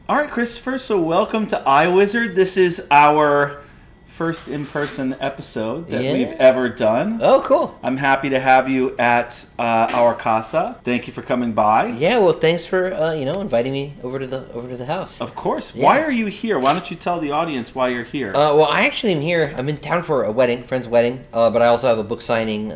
All right, Christopher, so welcome to iWizard. This is our first in-person episode that we've ever done. Oh, cool. I'm happy to have you at our casa. Thank you for coming by. Yeah, well, thanks for inviting me over to the house. Of course. Yeah. Why are you here? Why don't you tell the audience why you're here? Well, I actually am here. I'm in town for a wedding, friend's wedding, but I also have a book signing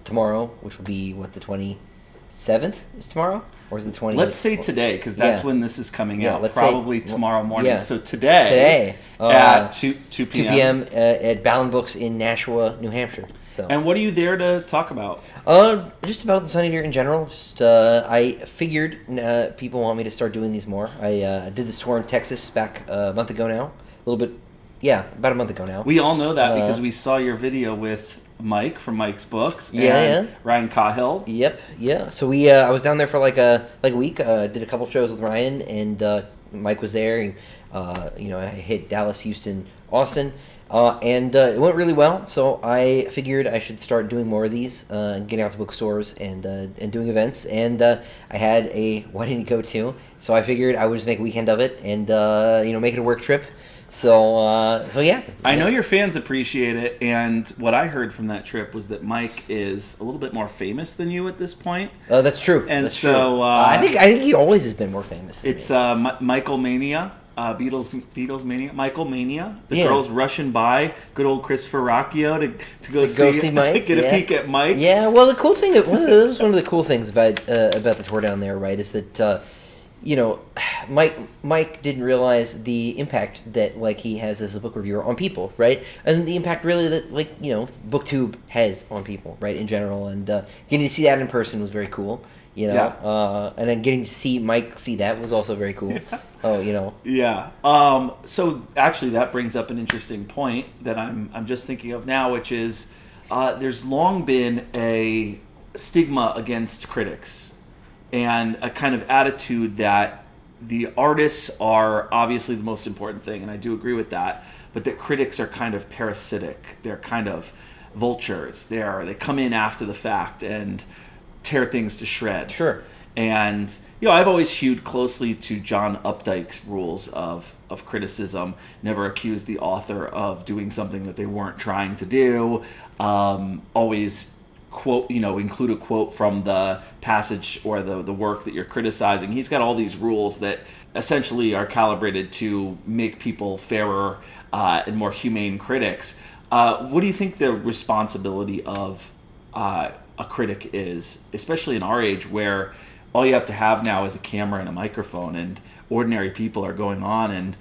tomorrow, which will be, the 27th is tomorrow? Or is it 20th? Let's say today, because that's when this is coming out. Let's Probably say, tomorrow morning. Yeah. So today at 2 p.m. 2 p.m. At Ballin Books in Nashua, New Hampshire. So. And what are you there to talk about? Just about the Sunny Deer in general. Just I figured people want me to start doing these more. I did this tour in Texas back a month ago now. A little bit, about a month ago now. We all know that because we saw your video with Mike from Mike's Books and Ryan Cahill. Yep, yeah. So I was down there for like a week. Did a couple shows with Ryan, and Mike was there. And, I hit Dallas, Houston, Austin, and it went really well. So I figured I should start doing more of these, getting out to bookstores and doing events. And I had a wedding to go to, so I figured I would just make a weekend of it and make it a work trip. So yeah. I know your fans appreciate it, and what I heard from that trip was that Mike is a little bit more famous than you at this point. That's true. And that's so true. I think he always has been more famous than it's me. Michael Mania, Beatles Mania, Michael Mania. The girls rushing by, good old Christopher Ruoccchio to go see Mike, get a peek at Mike. Yeah, well, the cool thing, one of the cool things about the tour down there, right, is that Mike didn't realize the impact that he has as a book reviewer on people, right? And the impact really that BookTube has on people, right, in general. And getting to see that in person was very cool, and then getting to see Mike see that was also very cool. Yeah. So actually, that brings up an interesting point that I'm just thinking of now, which is there's long been a stigma against critics. And a kind of attitude that the artists are obviously the most important thing, and I do agree with that, but that critics are kind of parasitic. They're kind of vultures. They come in after the fact and tear things to shreds. Sure. And I've always hewed closely to John Updike's rules of criticism. Never accuse the author of doing something that they weren't trying to do. Always quote, include a quote from the passage or the work that you're criticizing. He's got all these rules that essentially are calibrated to make people fairer and more humane critics. What do you think the responsibility of a critic is, especially in our age where all you have to have now is a camera and a microphone, and ordinary people are going on and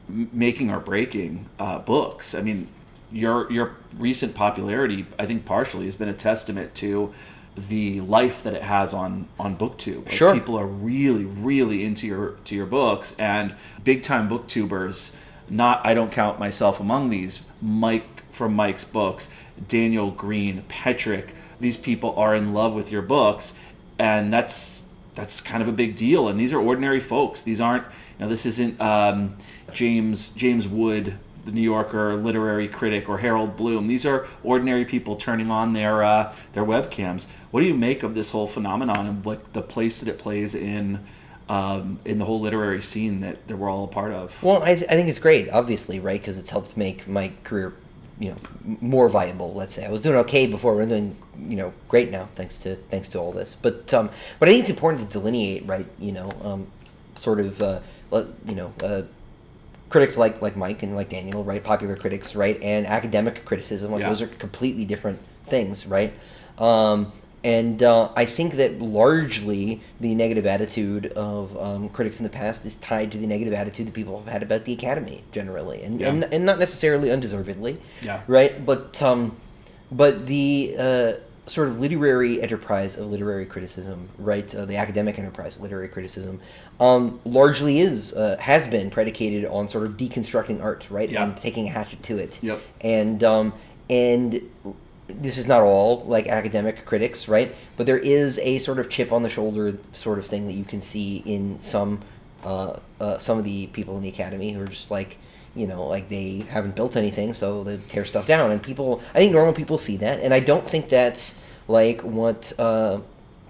making or breaking books? I mean, your recent popularity, I think, partially has been a testament to the life that it has on BookTube. Sure. People are really, really into your books, and big time booktubers. I don't count myself among these. Mike from Mike's Books, Daniel Green, Petrick. These people are in love with your books, and that's kind of a big deal. And these are ordinary folks. These aren't. This isn't James Wood, the New Yorker literary critic, or Harold Bloom. These are ordinary people turning on their webcams. What do you make of this whole phenomenon and the place that it plays in the whole literary scene that we're all a part of? Well, I think it's great, obviously, right? Because it's helped make my career, more viable. Let's say I was doing okay before. We're doing, great now, thanks to all this. But I think it's important to delineate, right? Critics like Mike and like Daniel, right? Popular critics, right? And academic criticism, those are completely different things, right? And I think that largely the negative attitude of critics in the past is tied to the negative attitude that people have had about the Academy generally, and not necessarily undeservedly, right? But the sort of literary enterprise of literary criticism, right? The academic enterprise of literary criticism, largely has been predicated on sort of deconstructing art, right? Yeah. And taking a hatchet to it. Yep. And this is not all academic critics, right? But there is a sort of chip on the shoulder sort of thing that you can see in some of the people in the Academy who are just they haven't built anything, so they tear stuff down. And I think normal people see that, and I don't think that's what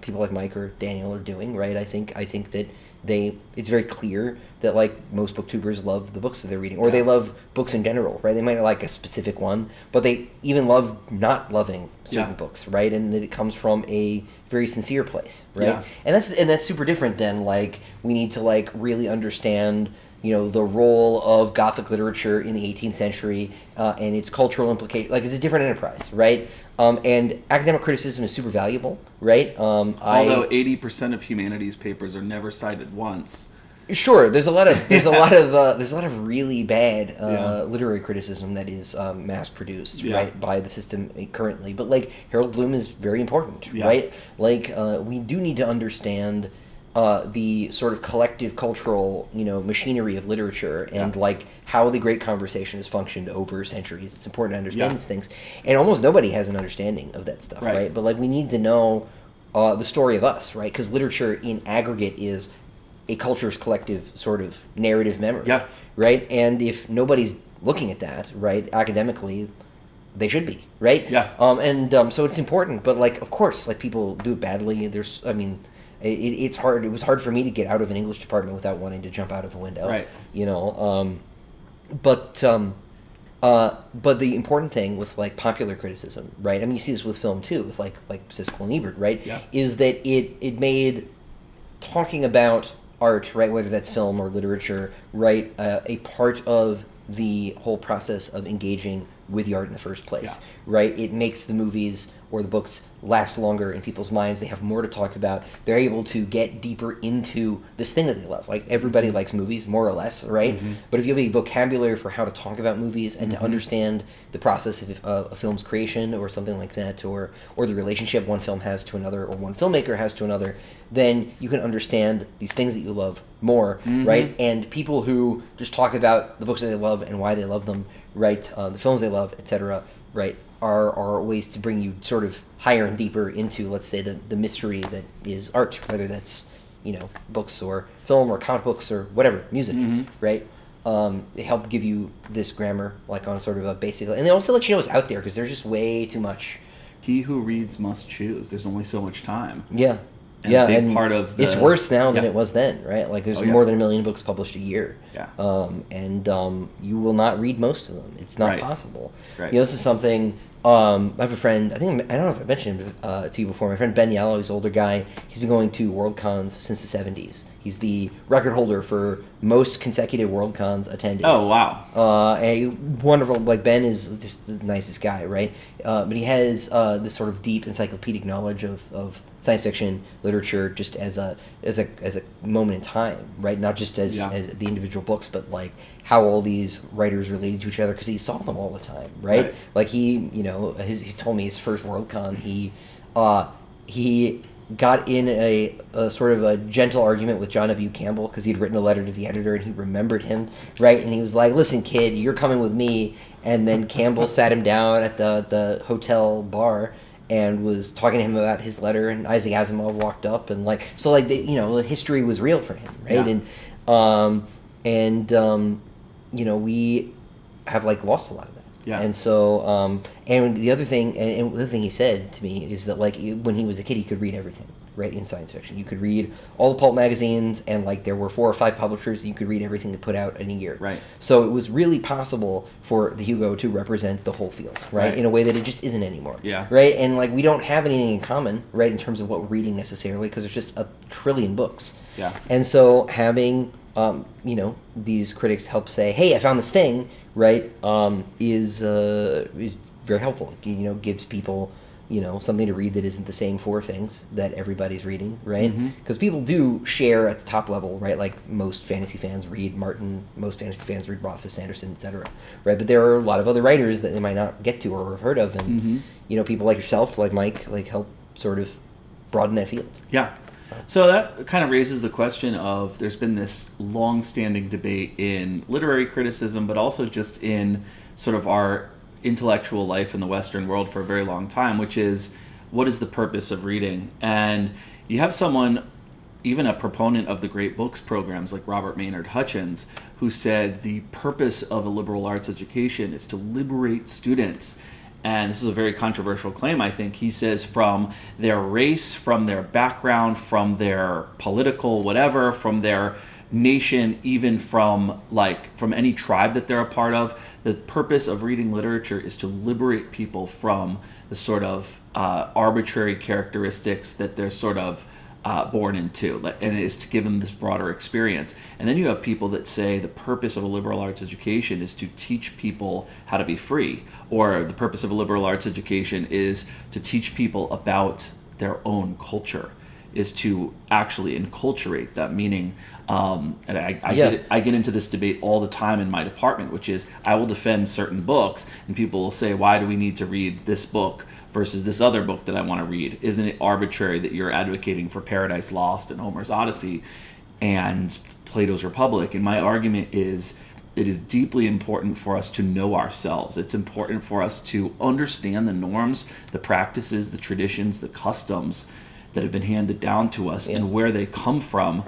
people like Mike or Daniel are doing, right? I think that it's very clear that like most booktubers love the books that they're reading, or they love books in general, right? They might not like a specific one, but they even love not loving certain books, right? And that it comes from a very sincere place, right? Yeah. And that's super different than like we need to like really understand, you know, the role of Gothic literature in the 18th century and its cultural implication. Like, it's a different enterprise, right? And academic criticism is super valuable, right? Although 80% of humanities papers are never cited once. Sure, there's a lot of really bad literary criticism that is mass produced, right, by the system currently. But like Harold Bloom is very important, right? Like we do need to understand the sort of collective cultural, you know, machinery of literature and like how the great conversation has functioned over centuries. It's important to understand these things, and almost nobody has an understanding of that stuff, right? But like we need to know the story of us, right? Because literature in aggregate is a culture's collective sort of narrative memory, right? And if nobody's looking at that, right, academically, they should be, right? So it's important, but like, of course, like people do it badly. There's, I mean, it's hard. It was hard for me to get out of an English department without wanting to jump out of a window, right? You know, but the important thing with like popular criticism, right? I mean, you see this with film too, with like Siskel and Ebert, right? Is that it made talking about art, right, whether that's film or literature, right, a part of the whole process of engaging with the art in the first place, right? It makes the movies or the books last longer in people's minds. They have more to talk about. They're able to get deeper into this thing that they love. Like, everybody likes movies, more or less, right? But if you have a vocabulary for how to talk about movies and to understand the process of a film's creation or something like that, or the relationship one film has to another or one filmmaker has to another, then you can understand these things that you love more, right? And people who just talk about the books that they love and why they love them, right, the films they love, etc., right, are ways to bring you sort of higher and deeper into, let's say, the mystery that is art, whether that's, you know, books or film or comic books or whatever, music, right? They help give you this grammar, like on sort of a basic, and they also let you know what's out there because there's just way too much. He who reads must choose. There's only so much time. And a big part of it's worse now than it was then, right? Like there's more than 1 million books published a year. You will not read most of them. It's not possible. You know, this is something. I have a friend. I don't know if I mentioned him to you before. My friend Ben Yallow, he's an older guy. He's been going to World Cons since the 70s. He's the record holder for most consecutive World Cons attended. Oh, wow. A wonderful, like Ben is just the nicest guy, right? But he has this sort of deep encyclopedic knowledge of science fiction literature, just as a moment in time, right? Not just as the individual books, but like how all these writers related to each other, because he saw them all the time, right? Like he, you know, he told me his first World Con, he got in a sort of a gentle argument with John W. Campbell because he'd written a letter to the editor and he remembered him, right? And he was like, "Listen, kid, you're coming with me." And then Campbell sat him down at the hotel bar and was talking to him about his letter, and Isaac Asimov walked up, and like, so like, the history was real for him, right? You know, we have like lost a lot of that. And so, and the other thing he said to me is that like when he was a kid, he could read everything, right, in science fiction. You could read all the pulp magazines, and like there were 4 or 5 publishers, and you could read everything they put out in a year. So it was really possible for the Hugo to represent the whole field, right, in a way that it just isn't anymore. Right, and like we don't have anything in common, right, in terms of what we're reading necessarily, because there's just a trillion books. And so having these critics help say, "Hey, I found this thing," right, is very helpful. Gives people something to read that isn't the same 4 things that everybody's reading, right? Because people do share at the top level, right? Like most fantasy fans read Martin, most fantasy fans read Rothfuss, Sanderson, etc., right? But there are a lot of other writers that they might not get to or have heard of, and people like yourself, like Mike, like help sort of broaden that field. So that kind of raises the question of, there's been this long-standing debate in literary criticism, but also just in sort of our intellectual life in the Western world for a very long time, which is, what is the purpose of reading? And you have someone, even a proponent of the great books programs like Robert Maynard Hutchins, who said the purpose of a liberal arts education is to liberate students. and this is a very controversial claim, I think. He says from their race, from their background, from their political whatever, from their nation, even from any tribe that they're a part of, the purpose of reading literature is to liberate people from the sort of arbitrary characteristics that they're sort of born into, and it is to give them this broader experience. And then you have people that say the purpose of a liberal arts education is to teach people how to be free, or the purpose of a liberal arts education is to teach people about their own culture, is to actually enculturate them, meaning, and I get into this debate all the time in my department, which is I will defend certain books, and people will say, why do we need to read this book versus this other book that I want to read? Isn't it arbitrary that you're advocating for Paradise Lost and Homer's Odyssey and Plato's Republic? And my argument is, it is deeply important for us to know ourselves. It's important for us to understand the norms, the practices, the traditions, the customs that have been handed down to us and where they come from,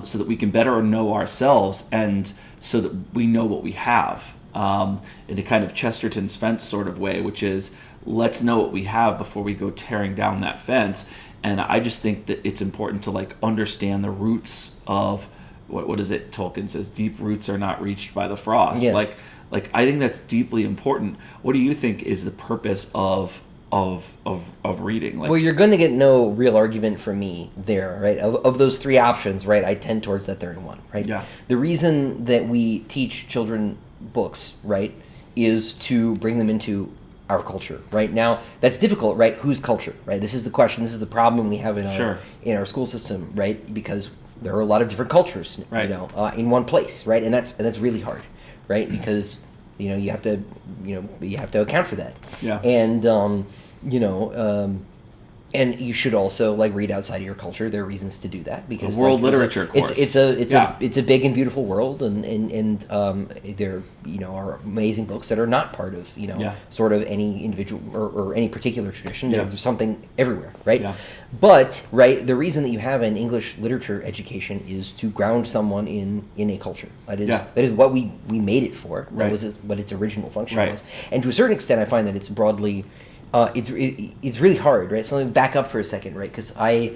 so that we can better know ourselves and so that we know what we have, in a kind of Chesterton's fence sort of way, which is, let's know what we have before we go tearing down that fence. And I just think that it's important to understand the roots of what is it Tolkien says, deep roots are not reached by the frost. I think that's deeply important. What do you think is the purpose of reading? Well, you're going to get no real argument from me there, right? Of those three options, right, I tend towards that third one, right? Yeah. The reason that we teach children books, right, is to bring them into our culture, right? Now, that's difficult, right? Whose culture, right? This is the question. This is the problem we have in our school system, right? Because there are a lot of different cultures, right, in one place, right? And that's really hard, right? Because you have to account for that. Yeah. And and you should also read outside of your culture. There are reasons to do that because world literature course. It's a big and beautiful world, and there are amazing books that are not part of sort of any individual or any particular tradition. Yeah. There's something everywhere, right? Yeah. But the reason that you have an English literature education is to ground someone in a culture. That is what we made it for. That was what its original function was. And to a certain extent, I find that it's broadly. It's really hard, right? So let me back up for a second, right? Because I,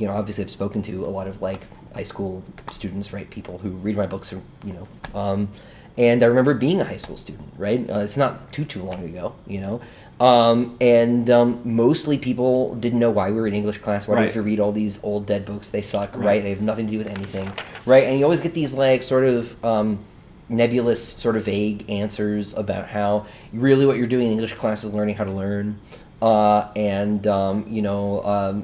obviously I've spoken to a lot of high school students, right? People who read my books, and I remember being a high school student, right? It's not too long ago, and mostly people didn't know why we were in English class. Why do we have to read all these old dead books? They suck, right? They have nothing to do with anything, right? And you always get these sort of nebulous, sort of vague answers about how really what you're doing in English class is learning how to learn, and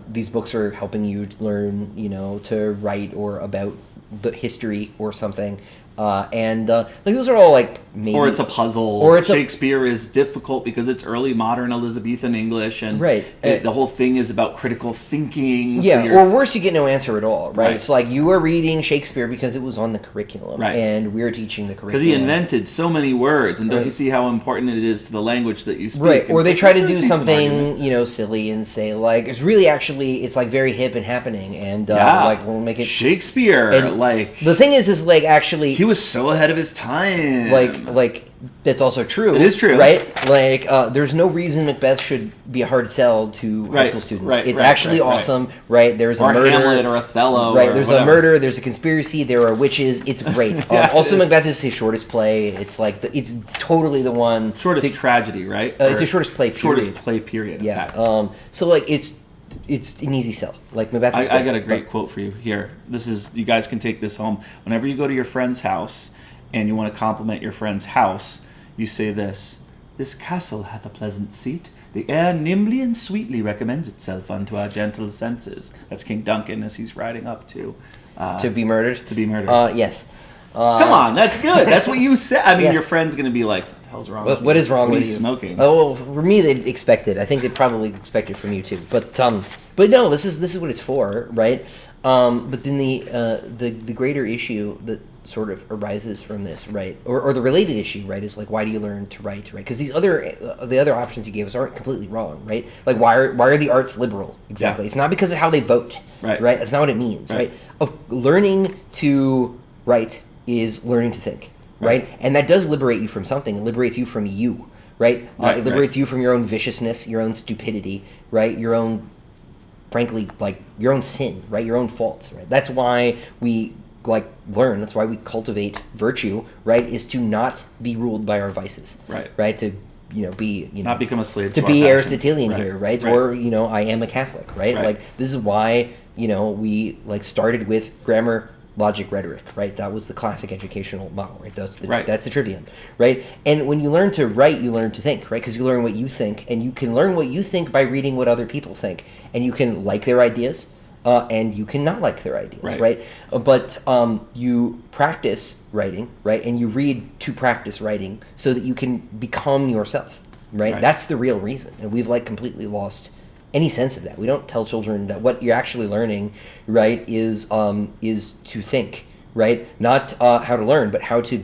these books are helping you to learn, to write or about the history or something. Those are all maybe, or it's a puzzle, or Shakespeare is difficult because it's early modern Elizabethan English, and the whole thing is about critical thinking. Yeah, or worse, you get no answer at all, right? It's you are reading Shakespeare because it was on the curriculum, and we're teaching the curriculum because he invented so many words, and don't you see how important it is to the language that you speak? Right, or they try to do something silly and say it's really actually it's very hip and happening, and we'll make it Shakespeare. And the thing is actually. He was so ahead of his time. That's also true. It is true, right? There's no reason Macbeth should be a hard sell to high school students. It's actually awesome, right? There's a murder, Hamlet or Othello, right? There's a murder. There's a conspiracy. There are witches. It's great. Also, Macbeth is his shortest play. It's it's totally the one shortest tragedy, right? It's the shortest play. Period. Shortest play period. Yeah. Okay. It's an easy sell. Macbeth is I got a great quote for you here. This is, you guys can take this home. Whenever you go to your friend's house and you want to compliment your friend's house, you say this: "This castle hath a pleasant seat. The air nimbly and sweetly recommends itself unto our gentle senses." That's King Duncan as he's riding up to be murdered. To be murdered. Yes. Come on, that's good. That's what you said. I mean, your friend's going to be like, "What the hell's wrong with you? What is wrong with you? Smoking?" Oh, for me, they'd expect it. I think they probably expect it from you too. But no, this is what it's for, right? But then the greater issue that sort of arises from this, right, or the related issue, right, is why do you learn to write, right? Because the other options you gave us aren't completely wrong, right? Why are the arts liberal? Exactly. Yeah. It's not because of how they vote, right? That's not what it means, right? Of learning to write is learning to think, right? And that does liberate you from something. It liberates you from you, right? Right, It liberates you from your own viciousness, your own stupidity, right? Your own, frankly, like your own sin, right? Your own faults, right? That's why we learn. That's why we cultivate virtue, right? Is to not be ruled by our vices, right? To be not become a slave to to be our Aristotelian here, right? Or I am a Catholic, right? Like this is why we started with grammar, logic, rhetoric, right? That was the classic educational model, right? That's the trivium, right? And when you learn to write, you learn to think, right? Because you learn what you think, and you can learn what you think by reading what other people think, and you can like their ideas, and you can not like their ideas, right? But you practice writing, right? And you read to practice writing so that you can become yourself, right? That's the real reason, and we've completely lost any sense of that. We don't tell children that what you're actually learning, right, is to think, right? Not how to learn, but how to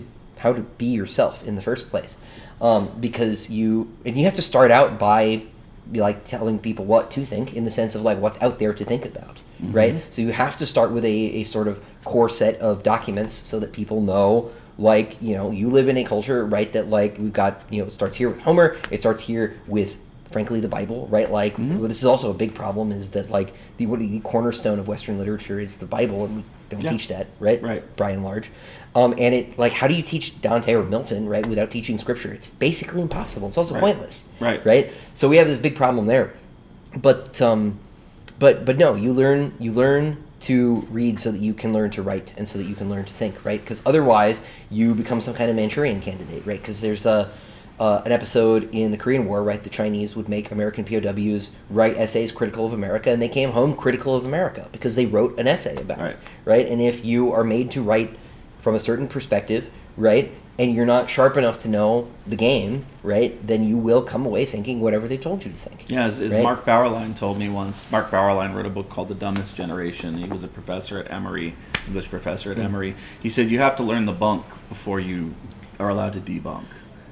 be yourself in the first place. Because you have to start out by telling people what to think in the sense of what's out there to think about, right? So you have to start with a sort of core set of documents so that people know, you live in a culture, right, that we've got, it starts here with Homer, it starts here with, frankly, the Bible, right? This is also a big problem, is that the cornerstone of Western literature is the Bible, and we don't teach that, right? By and large. And it how do you teach Dante or Milton, right, without teaching Scripture? It's basically impossible. It's also pointless, right? So we have this big problem there. But no, you learn to read so that you can learn to write and so that you can learn to think, right? Because otherwise you become some kind of Manchurian candidate, right? Because there's an episode in the Korean War, right? The Chinese would make American POWs write essays critical of America, and they came home critical of America because they wrote an essay about it, right? And if you are made to write from a certain perspective, right, and you're not sharp enough to know the game, right, then you will come away thinking whatever they've told you to think. Yeah, as Mark Bauerlein told me once. Mark Bauerlein wrote a book called The Dumbest Generation. He was a professor at Emory, English professor at Emory. He said you have to learn the bunk before you are allowed to debunk.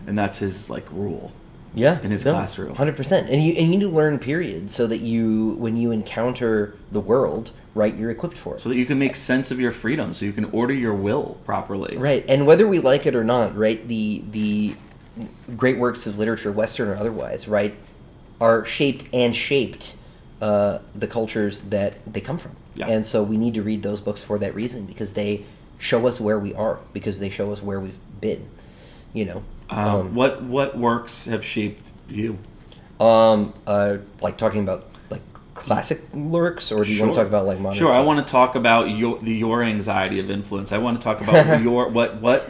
And that's his rule. Yeah, in his classroom. 100%. And you need to learn, period, so that when you encounter the world, right, you're equipped for it. So that you can make sense of your freedom, so you can order your will properly. Right. And whether we like it or not, right, the great works of literature, Western or otherwise, right, are shaped the cultures that they come from. Yeah. And so we need to read those books for that reason, because they show us where we are, because they show us where we've been, What works have shaped you? Talking about classic works, or do you want to talk about modern? Sure, stuff? I want to talk about your anxiety of influence. I want to talk about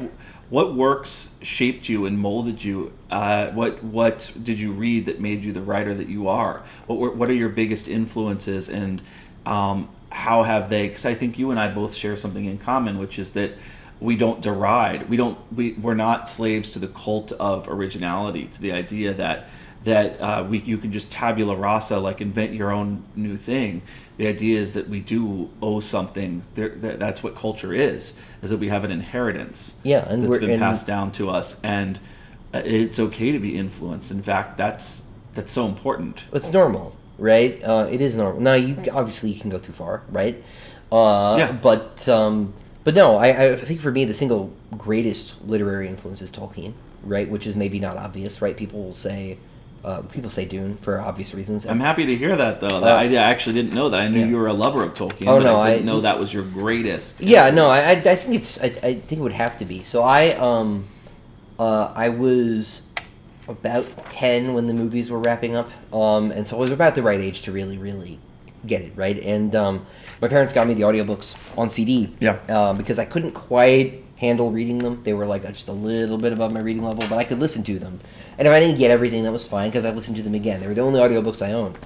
what works shaped you and molded you. What did you read that made you the writer that you are? What are your biggest influences, and how have they? Because I think you and I both share something in common, which is that we don't deride. We're not slaves to the cult of originality, to the idea that you can just tabula rasa, invent your own new thing. The idea is that we do owe something. That's what culture is that we have an inheritance that's been passed down to us, and it's okay to be influenced. In fact, that's so important. It's normal, right? It is normal. Now, you can go too far, right? But no, I think for me the single greatest literary influence is Tolkien, right? Which is maybe not obvious, right? People say Dune for obvious reasons. I'm happy to hear that, though. I actually didn't know that. I knew you were a lover of Tolkien, but I didn't know that was your greatest. Yeah, no, I think I think it would have to be. So I was about 10 when the movies were wrapping up, and so I was about the right age to really, really get it, right? And my parents got me the audiobooks on CD, because I couldn't quite handle reading them. They were just a little bit above my reading level, but I could listen to them. And if I didn't get everything, that was fine, because I listened to them again. They were the only audiobooks I owned.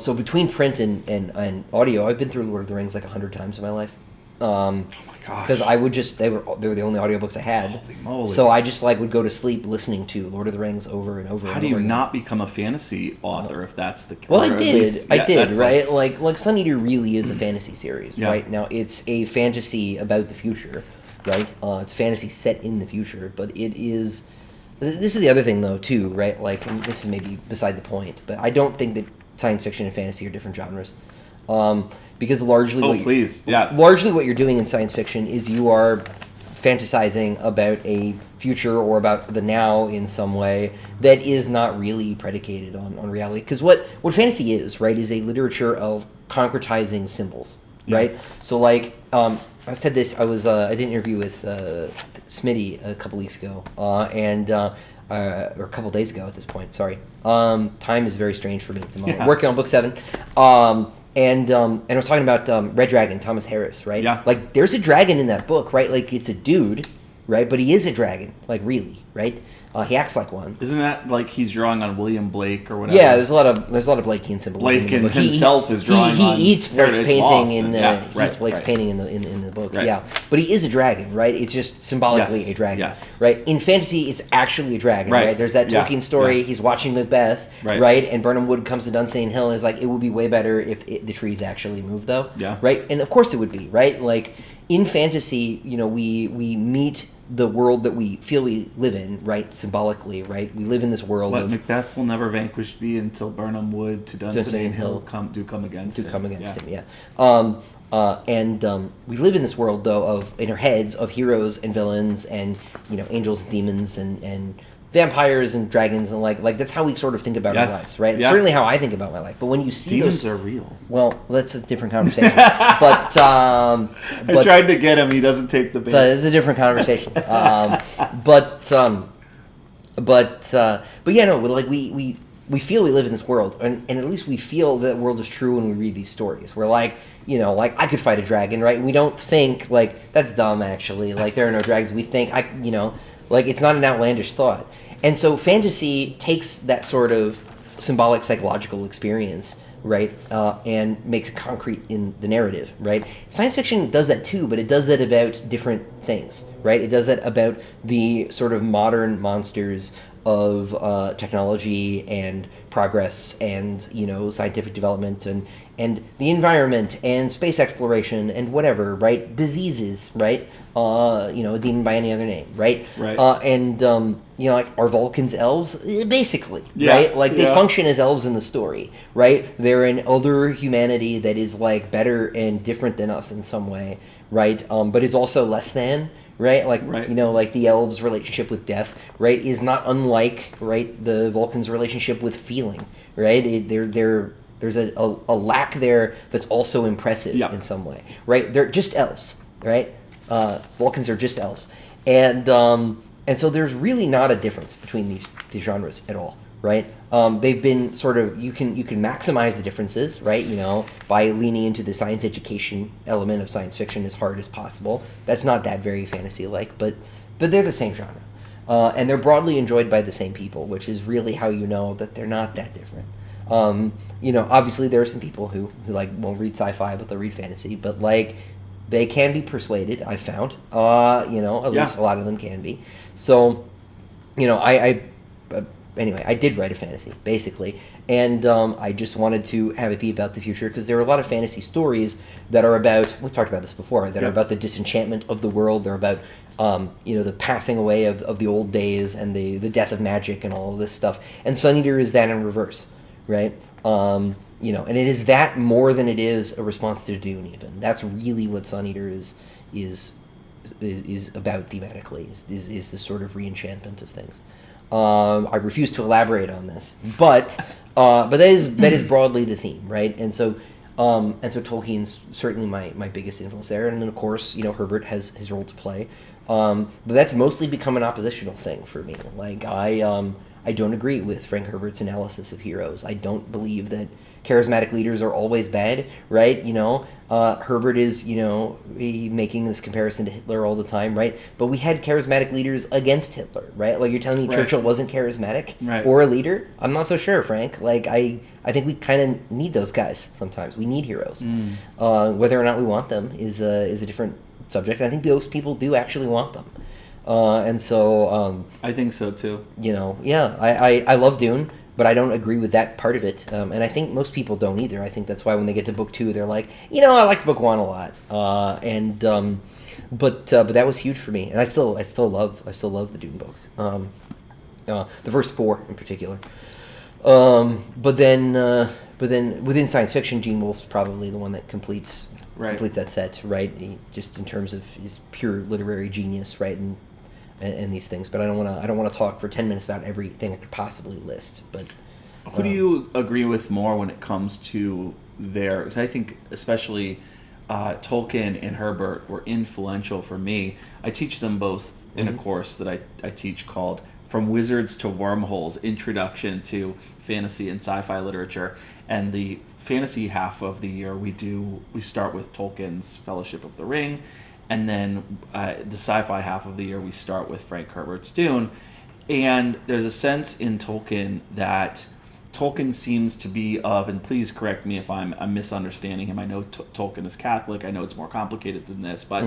So between print and audio, I've been through Lord of the Rings 100 times in my life. Oh my gosh! Because I would they were the only audiobooks I had. Holy moly! So I just would go to sleep listening to Lord of the Rings over and over. How do you not become a fantasy author if that's the case? Well, I did, right? Like Sun Eater really is a fantasy series, right? Now it's a fantasy about the future, right? It's fantasy set in the future, but it is. This is the other thing, though, too, right? And this is maybe beside the point, but I don't think that science fiction and fantasy are different genres. Because largely what you're doing in science fiction is you are fantasizing about a future or about the now in some way that is not really predicated on reality. Because what fantasy is, right, is a literature of concretizing symbols, right? So, like, I said this, I did an interview with Smitty a couple weeks ago, or a couple days ago at this point, sorry. Time is very strange for me at the moment. Working on book 7. And I was talking about Red Dragon, Thomas Harris, right? Yeah. Like, there's a dragon in that book, right? Like, it's a dude, right? But he is a dragon, like, really, right? He acts like one. Isn't that like he's drawing on William Blake or whatever? Yeah, there's a lot of Blakean symbolism. Blake in the book. himself is drawing. He on eats Blake's painting painting in the book. Yeah, but he is a dragon, right? It's just symbolically a dragon, right? In fantasy, it's actually a dragon, right? There's that Tolkien story. He's watching Macbeth, right? And Birnam Wood comes to Dunstan Hill and is like, it would be way better if the trees actually moved, though, right? And of course it would be, right? Like, in fantasy, you know, we meet the world that we feel we live in, right? Symbolically, right? We live in this world of... Macbeth will never vanquish me until Birnam Wood to Dunstan Hill come against him. We live in this world, though, of, in our heads, of heroes and villains and, you know, angels and demons and vampires and dragons, and like that's how we sort of think about our lives, right? It's certainly how I think about my life. But when you see demons are real. Well, that's a different conversation. but I tried to get him. He doesn't take the bait. So it's a different conversation. But yeah, no. Like we feel we live in this world, and at least we feel that world is true when we read these stories. We're like, you know, like, I could fight a dragon, right? And we don't think like that's dumb. Actually, like, there are no dragons. We think like, it's not an outlandish thought. And so fantasy takes that sort of symbolic psychological experience, right, and makes it concrete in the narrative, right? Science fiction does that too, but it does that about different things, right? It does that about the sort of modern monsters of technology and progress and, you know, scientific development and the environment and space exploration and whatever, right? Diseases, right? You know, a demon by any other name, right? Right. You know, like, are Vulcans elves? Basically, right? Like, they function as elves in the story, right? They're an other humanity that is, like, better and different than us in some way, right? But is also less than, right? Like, you know, like, the elves' relationship with death, right, is not unlike, right, the Vulcans' relationship with feeling, right? There's a lack there that's also impressive in some way, right? They're just elves, right? Vulcans are just elves, and so there's really not a difference between these genres at all, right? They've been sort of, you can maximize the differences, right? You know, by leaning into the science education element of science fiction as hard as possible. That's not that very fantasy-like, but they're the same genre, and they're broadly enjoyed by the same people, which is really how you know that they're not that different. You know, obviously there are some people who like won't read sci-fi, but they'll read fantasy, but like, they can be persuaded, I've found. You know, at least a lot of them can be. So, you know, anyway, I did write a fantasy, basically. And I just wanted to have it be about the future, because there are a lot of fantasy stories that are about, we've talked about this before, that are about the disenchantment of the world. They're about, you know, the passing away of the old days and the death of magic and all of this stuff. And Sun Eater is that in reverse, right? You know, and it is that more than it is a response to Dune. Even that's really what Sun Eater is about thematically. Is this sort of reenchantment of things. I refuse to elaborate on this, but that is broadly the theme, right? And so Tolkien's certainly my biggest influence there, and then of course, you know, Herbert has his role to play, but that's mostly become an oppositional thing for me. Like, I don't agree with Frank Herbert's analysis of heroes. I don't believe that charismatic leaders are always bad, right? You know, Herbert is, you know, making this comparison to Hitler all the time, right? But we had charismatic leaders against Hitler, right? Like, you're telling me Churchill wasn't charismatic or a leader? I'm not so sure, Frank. Like, I think we kind of need those guys sometimes. We need heroes. Whether or not we want them is a different subject. And I think most people do actually want them. And so... I think so, too. You know, yeah, I love Dune, but I don't agree with that part of it. And I think most people don't either. I think that's why when they get to book 2, they're like, you know, I liked book 1 a lot. But that was huge for me. And I still love the Dune books. The first 4 in particular. But then within science fiction, Gene Wolfe's probably the one that completes that set, right? Just in terms of his pure literary genius, right? And these things. But I don't want to talk for 10 minutes about everything I could possibly list. But who do you agree with more when it comes to their? Because I think especially Tolkien and Herbert were influential for me. I teach them both in a course that I teach called From Wizards to Wormholes, Introduction to Fantasy and Sci-Fi Literature. And the fantasy half of the year we start with Tolkien's Fellowship of the Ring, and then the sci-fi half of the year we start with Frank Herbert's Dune. And there's a sense in Tolkien that Tolkien seems to be of, and please correct me if I'm misunderstanding him. I know Tolkien is Catholic. I know it's more complicated than this, but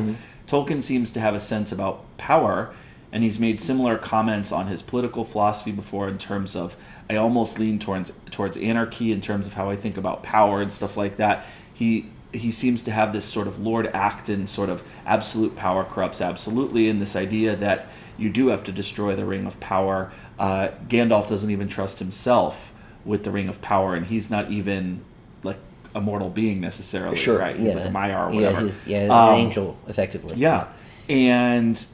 Tolkien seems to have a sense about power, and he's made similar comments on his political philosophy before in terms of, I almost lean towards anarchy in terms of how I think about power and stuff like that. He seems to have this sort of Lord Acton sort of absolute power corrupts absolutely, and this idea that you do have to destroy the Ring of Power. Gandalf doesn't even trust himself with the Ring of Power, and he's not even like a mortal being necessarily, sure, right? He's like a Maiar or whatever. He's an angel, effectively. Yeah. And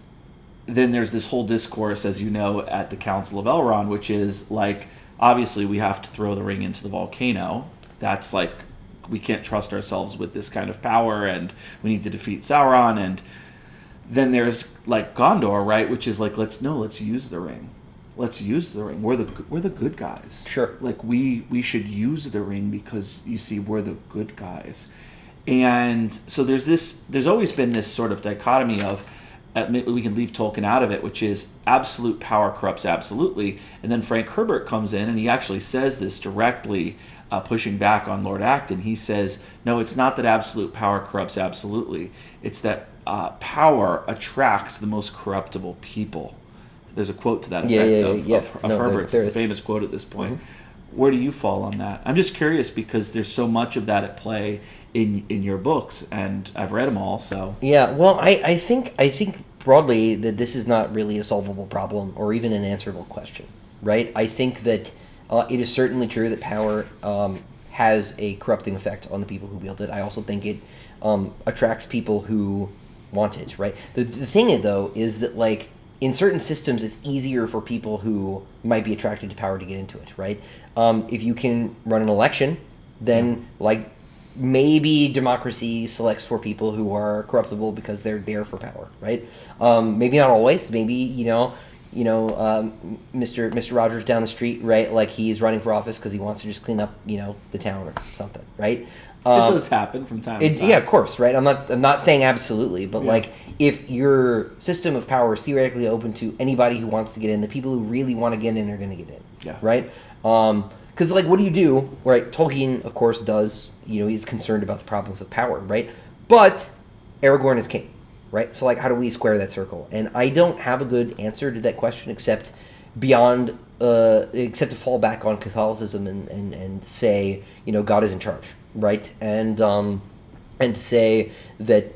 then there's this whole discourse, as you know, at the Council of Elrond, which is like, obviously we have to throw the ring into the volcano. That's like, we can't trust ourselves with this kind of power, and we need to defeat Sauron. And then there's like Gondor, right, which is like, let's use the ring. Let's use the ring. We're the good guys. Sure. Like we should use the ring because you see we're the good guys. And so there's always been this sort of dichotomy of, we can leave Tolkien out of it, which is absolute power corrupts absolutely. And then Frank Herbert comes in and he actually says this directly, pushing back on Lord Acton. He says, no, it's not that absolute power corrupts absolutely. It's that power attracts the most corruptible people. There's a quote to that effect of Herbert's. It's a famous quote at this point. Mm-hmm. Where do you fall on that? I'm just curious because there's so much of that at play in your books, and I've read them all. So yeah, well, I think broadly that this is not really a solvable problem or even an answerable question, right? I think that it is certainly true that power has a corrupting effect on the people who wield it. I also think it attracts people who want it, right? The thing, though, is that, like, in certain systems, it's easier for people who might be attracted to power to get into it, right? If you can run an election, then, like, maybe democracy selects for people who are corruptible because they're there for power, right? Maybe not always. Maybe, Mr. Rogers down the street, right? Like, he's running for office because he wants to just clean up, the town or something, right? It does happen from time to time. Yeah, of course, right? I'm not saying absolutely, but like, if your system of power is theoretically open to anybody who wants to get in, the people who really want to get in are going to get in. Yeah. Right? Because, like, what do you do? Right? Tolkien, of course, does. He's concerned about the problems of power, right? But Aragorn is king, right? So, like, how do we square that circle? And I don't have a good answer to that question except to fall back on Catholicism and say, God is in charge, right? And to say that,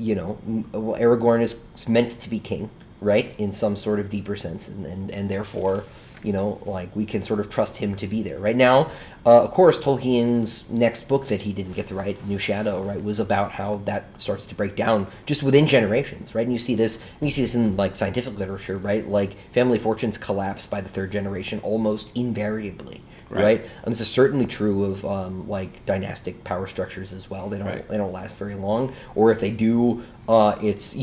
Aragorn is meant to be king, right? In some sort of deeper sense, and therefore, we can sort of trust him to be there. Right now, of course, Tolkien's next book that he didn't get to write, New Shadow, right, was about how that starts to break down just within generations, right? And you see this in, like, scientific literature, right? Like, family fortunes collapse by the third generation almost invariably, right? And this is certainly true of, like, dynastic power structures as well. They don't last very long. Or if they do, it's,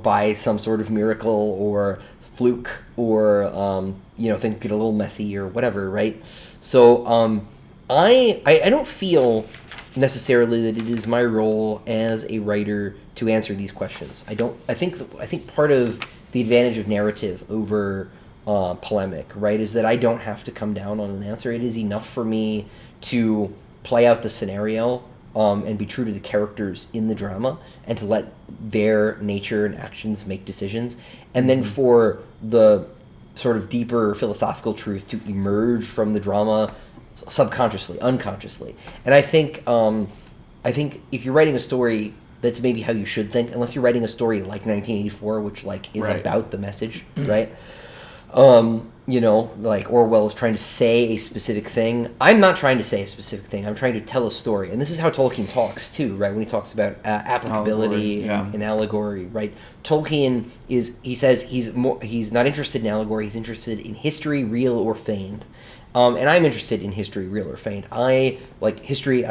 by some sort of miracle or fluke, or things get a little messy or whatever, right? So I don't feel necessarily that it is my role as a writer to answer these questions. I think part of the advantage of narrative over polemic, right, is that I don't have to come down on an answer. It is enough for me to play out the scenario and be true to the characters in the drama, and to let their nature and actions make decisions, and then for the sort of deeper philosophical truth to emerge from the drama subconsciously, unconsciously. And I think if you're writing a story, that's maybe how you should think, unless you're writing a story like 1984, which, like, is about the message, right? You know, like Orwell is trying to say a specific thing. I'm not trying to say a specific thing. I'm trying to tell a story. And this is how Tolkien talks, too, right? When he talks about applicability and allegory, right? Tolkien he says he's not interested in allegory. He's interested in history, real or feigned. And I'm interested in history, real or feigned. I like history.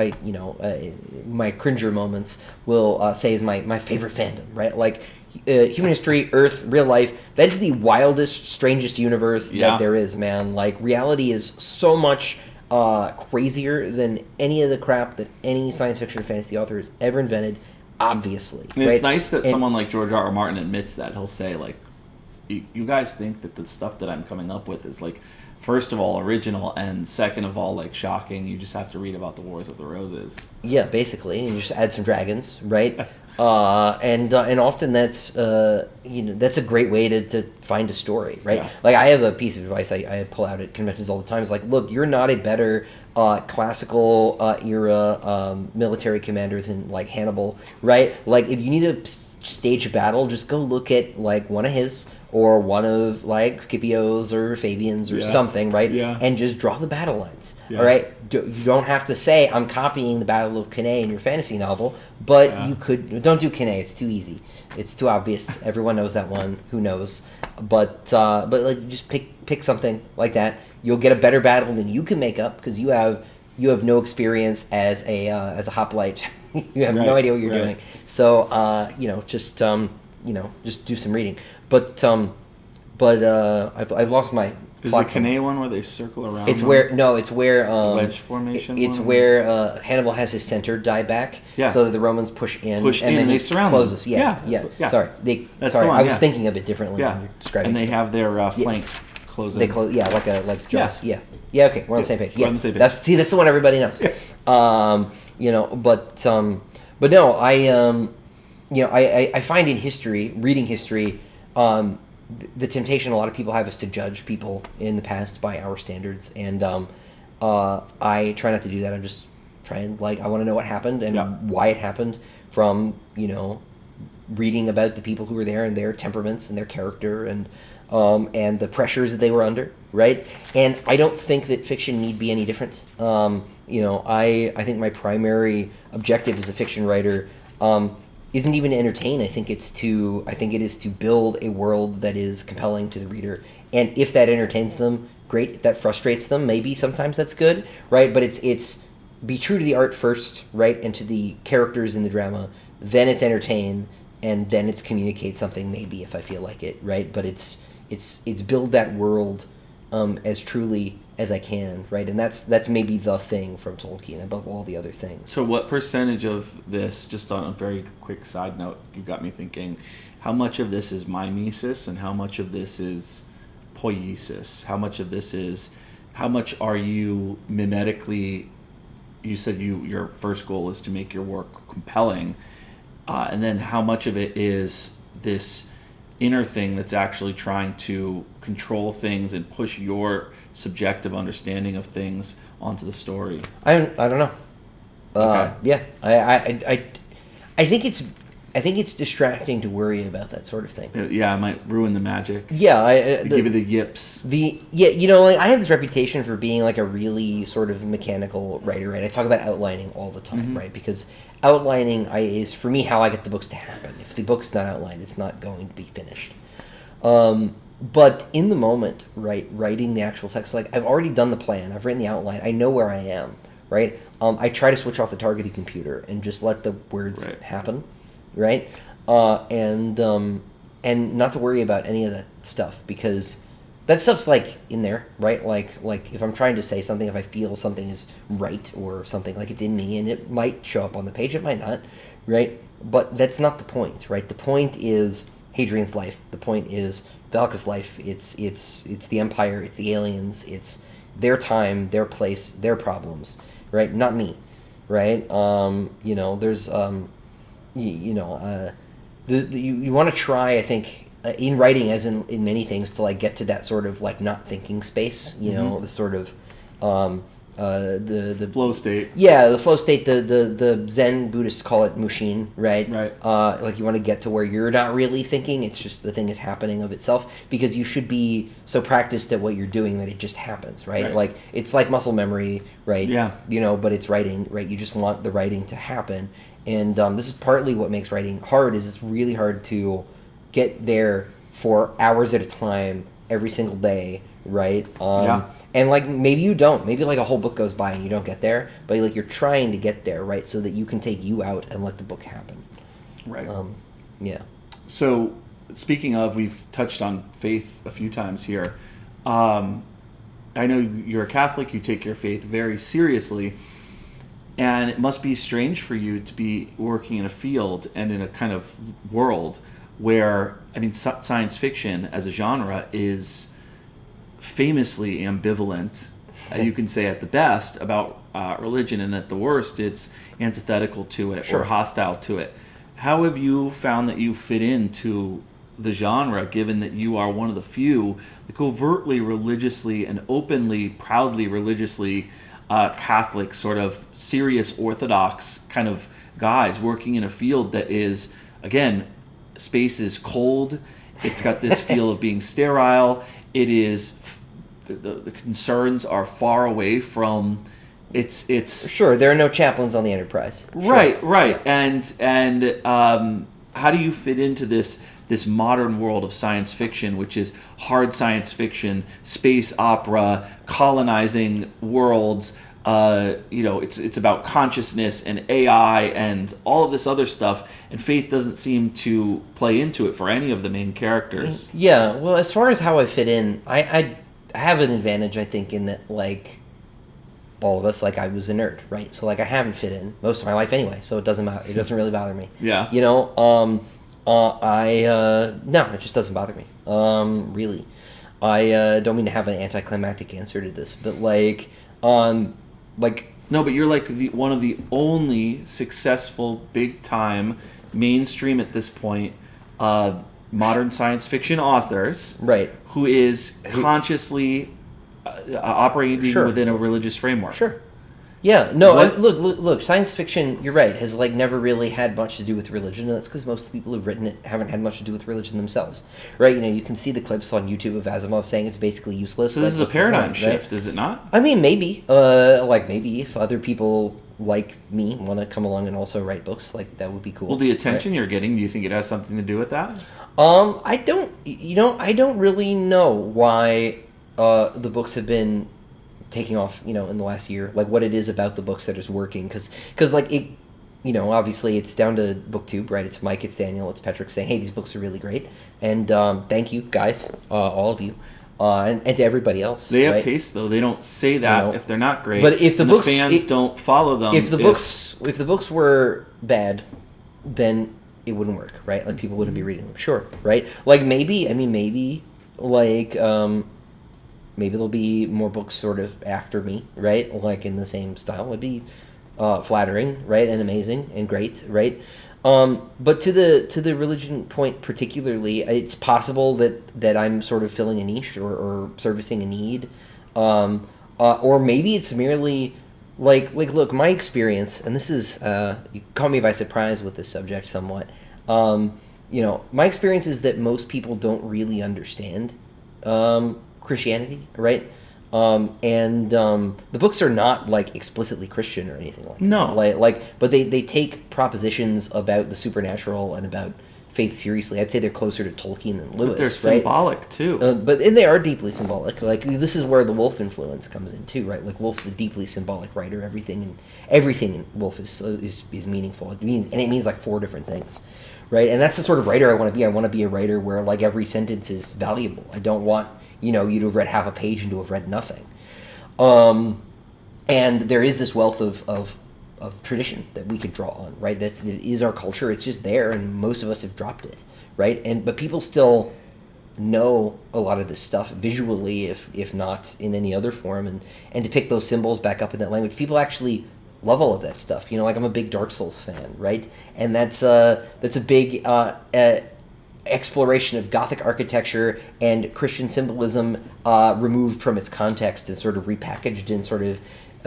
My cringer moments will say is my favorite fandom, right? Like human history, Earth, real life. That is the wildest, strangest universe that there is, man. Like reality is so much crazier than any of the crap that any science fiction or fantasy author has ever invented. Obviously, and it's nice that someone like George R. R. Martin admits that. He'll say like, "You guys think that the stuff that I'm coming up with is like." First of all, original, and second of all, like shocking. You just have to read about the Wars of the Roses. Yeah, basically, and you just add some dragons, right? And often that's that's a great way to find a story, right? Yeah. Like I have a piece of advice I pull out at conventions all the time. It's like, look, you're not a better classical era military commander than like Hannibal, right? Like if you need to stage a battle, just go look at like one of his. Or one of like Scipio's or Fabian's or something, right? Yeah. And just draw the battle lines, Yeah. all right? You don't have to say, I'm copying the Battle of Cannae in your fantasy novel, but you could... Don't do Cannae, it's too easy. It's too obvious. Everyone knows that one. Who knows? But like, just pick something like that. You'll get a better battle than you can make up because you have no experience as a hoplite. You have no idea what you're doing. So, just do some reading. But I've lost my. Is the Cannae one where they circle around? It's where the wedge formation. It's where Hannibal has his center die back, so that the Romans push in, and then they he surround closes. them. Yeah. Sorry, That's the one, I was thinking of it differently when you're describing. And they have their flanks closing. They close, like jaws. Yeah. Okay, we're on the same page. We're on the same page. That's the one everybody knows. But no, I find in history, reading history. The temptation a lot of people have is to judge people in the past by our standards, and I try not to do that. I'm just trying, I want to know what happened and why it happened from, reading about the people who were there and their temperaments and their character and the pressures that they were under, right? And I don't think that fiction need be any different. I think my primary objective as a fiction writer isn't even to entertain. I think it is to build a world that is compelling to the reader. And if that entertains them, great. If that frustrates them, maybe sometimes that's good, right? But it's be true to the art first, right? And to the characters in the drama. Then it's entertain, and then it's communicate something, maybe, if I feel like it, right? But it's build that world as truly as I can, right? And that's maybe the thing from Tolkien above all the other things. So what percentage of this, just on a very quick side note, you got me thinking, how much of this is mimesis and how much of this is poiesis? How much are you mimetically, you said your first goal is to make your work compelling, and then how much of it is this inner thing that's actually trying to control things and push your subjective understanding of things onto the story? I don't know. Okay. Yeah, I think it's distracting to worry about that sort of thing. Yeah, it might ruin the magic. Yeah, give you the yips. I have this reputation for being like a really sort of mechanical writer, right? I talk about outlining all the time, right? Because outlining is for me how I get the books to happen. If the book's not outlined, it's not going to be finished. But in the moment, right, writing the actual text, like I've already done the plan, I've written the outline, I know where I am, right? I try to switch off the targeting computer and just let the words happen, right? And not to worry about any of that stuff, because that stuff's like in there, right? Like if I'm trying to say something, if I feel something is right or something, like it's in me, and it might show up on the page, it might not, right? But that's not the point, right? The point is Hadrian's life. The point is Valka's life. It's the Empire. It's the aliens. It's their time, their place, their problems, right? Not me, right? There's you want to try, I think, in writing, as in many things, to like get to that sort of like not thinking space, the sort of the flow state. Yeah, the flow state. The Zen Buddhists call it mushin, right? Right. Like you want to get to where you're not really thinking; it's just the thing is happening of itself. Because you should be so practiced at what you're doing that it just happens, right? Like it's like muscle memory, right? Yeah. But it's writing, right? You just want the writing to happen, and this is partly what makes writing hard. Is it's really hard to get there for hours at a time every single day, right? And like maybe you don't, maybe like a whole book goes by and you don't get there, but like you're trying to get there, right? So that you can take you out and let the book happen. Right. Yeah. So speaking of, we've touched on faith a few times here. I know you're a Catholic, you take your faith very seriously, and it must be strange for you to be working in a field and in a kind of world where, I mean, science fiction as a genre is famously ambivalent, you can say at the best, about religion, and at the worst it's antithetical to it or hostile to it. How have you found that you fit into the genre, given that you are one of the few like overtly religiously and openly, proudly religiously Catholic, sort of serious Orthodox kind of guys working in a field that is, again, space is cold, it's got this feel of being sterile, it is the concerns are far away from it's sure there are no chaplains on the Enterprise. Right. Yeah. And how do you fit into this modern world of science fiction, which is hard science fiction, space opera, colonizing worlds? It's about consciousness and AI and all of this other stuff, and faith doesn't seem to play into it for any of the main characters. Yeah, well, as far as how I fit in, I have an advantage, I think, in that, like, all of us, like, I was a nerd, right? So, like, I haven't fit in most of my life anyway, so it doesn't matter. It doesn't really bother me. Yeah. No, it just doesn't bother me. Really. I don't mean to have an anticlimactic answer to this, but, like, no, but you're like one of the only successful, big-time, mainstream at this point, modern science fiction authors, right? Who is consciously operating within a religious framework. Sure. Yeah. No. Look. Science fiction. You're right. Has like never really had much to do with religion, and that's because most of the people who've written it haven't had much to do with religion themselves, right? You can see the clips on YouTube of Asimov saying it's basically useless. So this is a paradigm shift, right? Is it not? I mean, maybe. Maybe if other people like me want to come along and also write books, like that would be cool. Well, the attention you're getting, do you think it has something to do with that? I don't. I don't really know why the books have been taking off, in the last year, like what it is about the books that is working, because like it, obviously it's down to BookTube, right? It's Mike, it's Daniel, it's Patrick saying, hey, these books are really great, and thank you guys, all of you, and to everybody else. They have taste, though. They don't say that if they're not great. But if the fans don't follow them, if the books were bad, then it wouldn't work, right? Like people wouldn't be reading them, sure, right? Like maybe there'll be more books sort of after me, right? Like in the same style. It'd be flattering, right? And amazing and great, right? But to the religion point particularly, it's possible that I'm sort of filling a niche or servicing a need. Or maybe it's merely like look, my experience, and this is you caught me by surprise with this subject somewhat. My experience is that most people don't really understand Christianity, right? And the books are not like explicitly Christian or anything like that. But they take propositions about the supernatural and about faith seriously. I'd say they're closer to Tolkien than Lewis. But they're symbolic too. And they are deeply symbolic. Like this is where the Woolf influence comes in too, right? Like Woolf's a deeply symbolic writer. Everything in Woolf is meaningful. It means like 4 different things, right? And that's the sort of writer I want to be. I want to be a writer where like every sentence is valuable. I don't want you to have read half a page and to have read nothing. And there is this wealth of tradition that we could draw on, right? That is our culture. It's just there, and most of us have dropped it, right? But people still know a lot of this stuff visually, if not in any other form, and to pick those symbols back up in that language. People actually love all of that stuff. Like I'm a big Dark Souls fan, right? And that's a big exploration of Gothic architecture and Christian symbolism removed from its context and sort of repackaged in sort of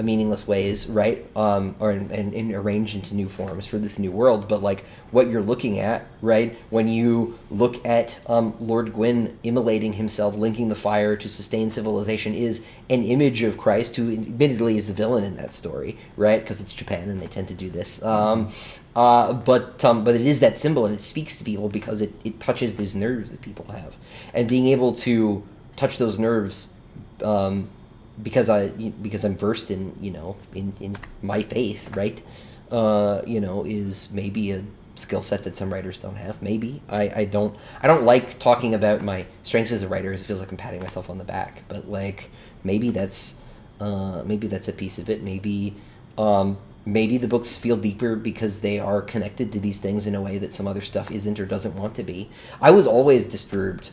meaningless ways, right? Or and arranged into new forms for this new world. But like what you're looking at, right? When you look at Lord Gwyn immolating himself, linking the fire to sustain civilization, is an image of Christ, who admittedly is the villain in that story, right? Because it's Japan and they tend to do this. But it is that symbol, and it speaks to people because it touches these nerves that people have, and being able to touch those nerves. Because I'm versed in in my faith, right? Is maybe a skill set that some writers don't have. Maybe I don't like talking about my strengths as a writer, as it feels like I'm patting myself on the back. But like maybe that's a piece of it. Maybe the books feel deeper because they are connected to these things in a way that some other stuff isn't or doesn't want to be. I was always disturbed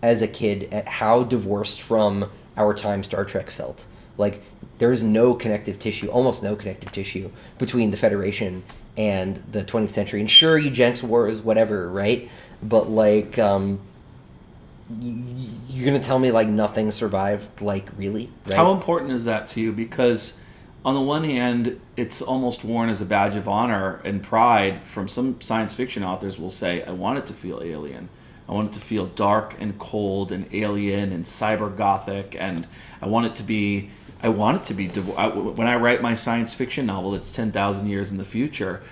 as a kid at how divorced from our time Star Trek felt. Like there is no connective tissue, almost no connective tissue between the Federation and the 20th century. And sure, eugenics wars, whatever, right? But like, you're gonna tell me like nothing survived, like really? Right? How important is that to you? Because on the one hand, it's almost worn as a badge of honor and pride. From some science fiction authors will say, I want it to feel alien. I want it to feel dark and cold and alien and cyber gothic, and I want it to be. When I write my science fiction novel that's 10,000 years in the future,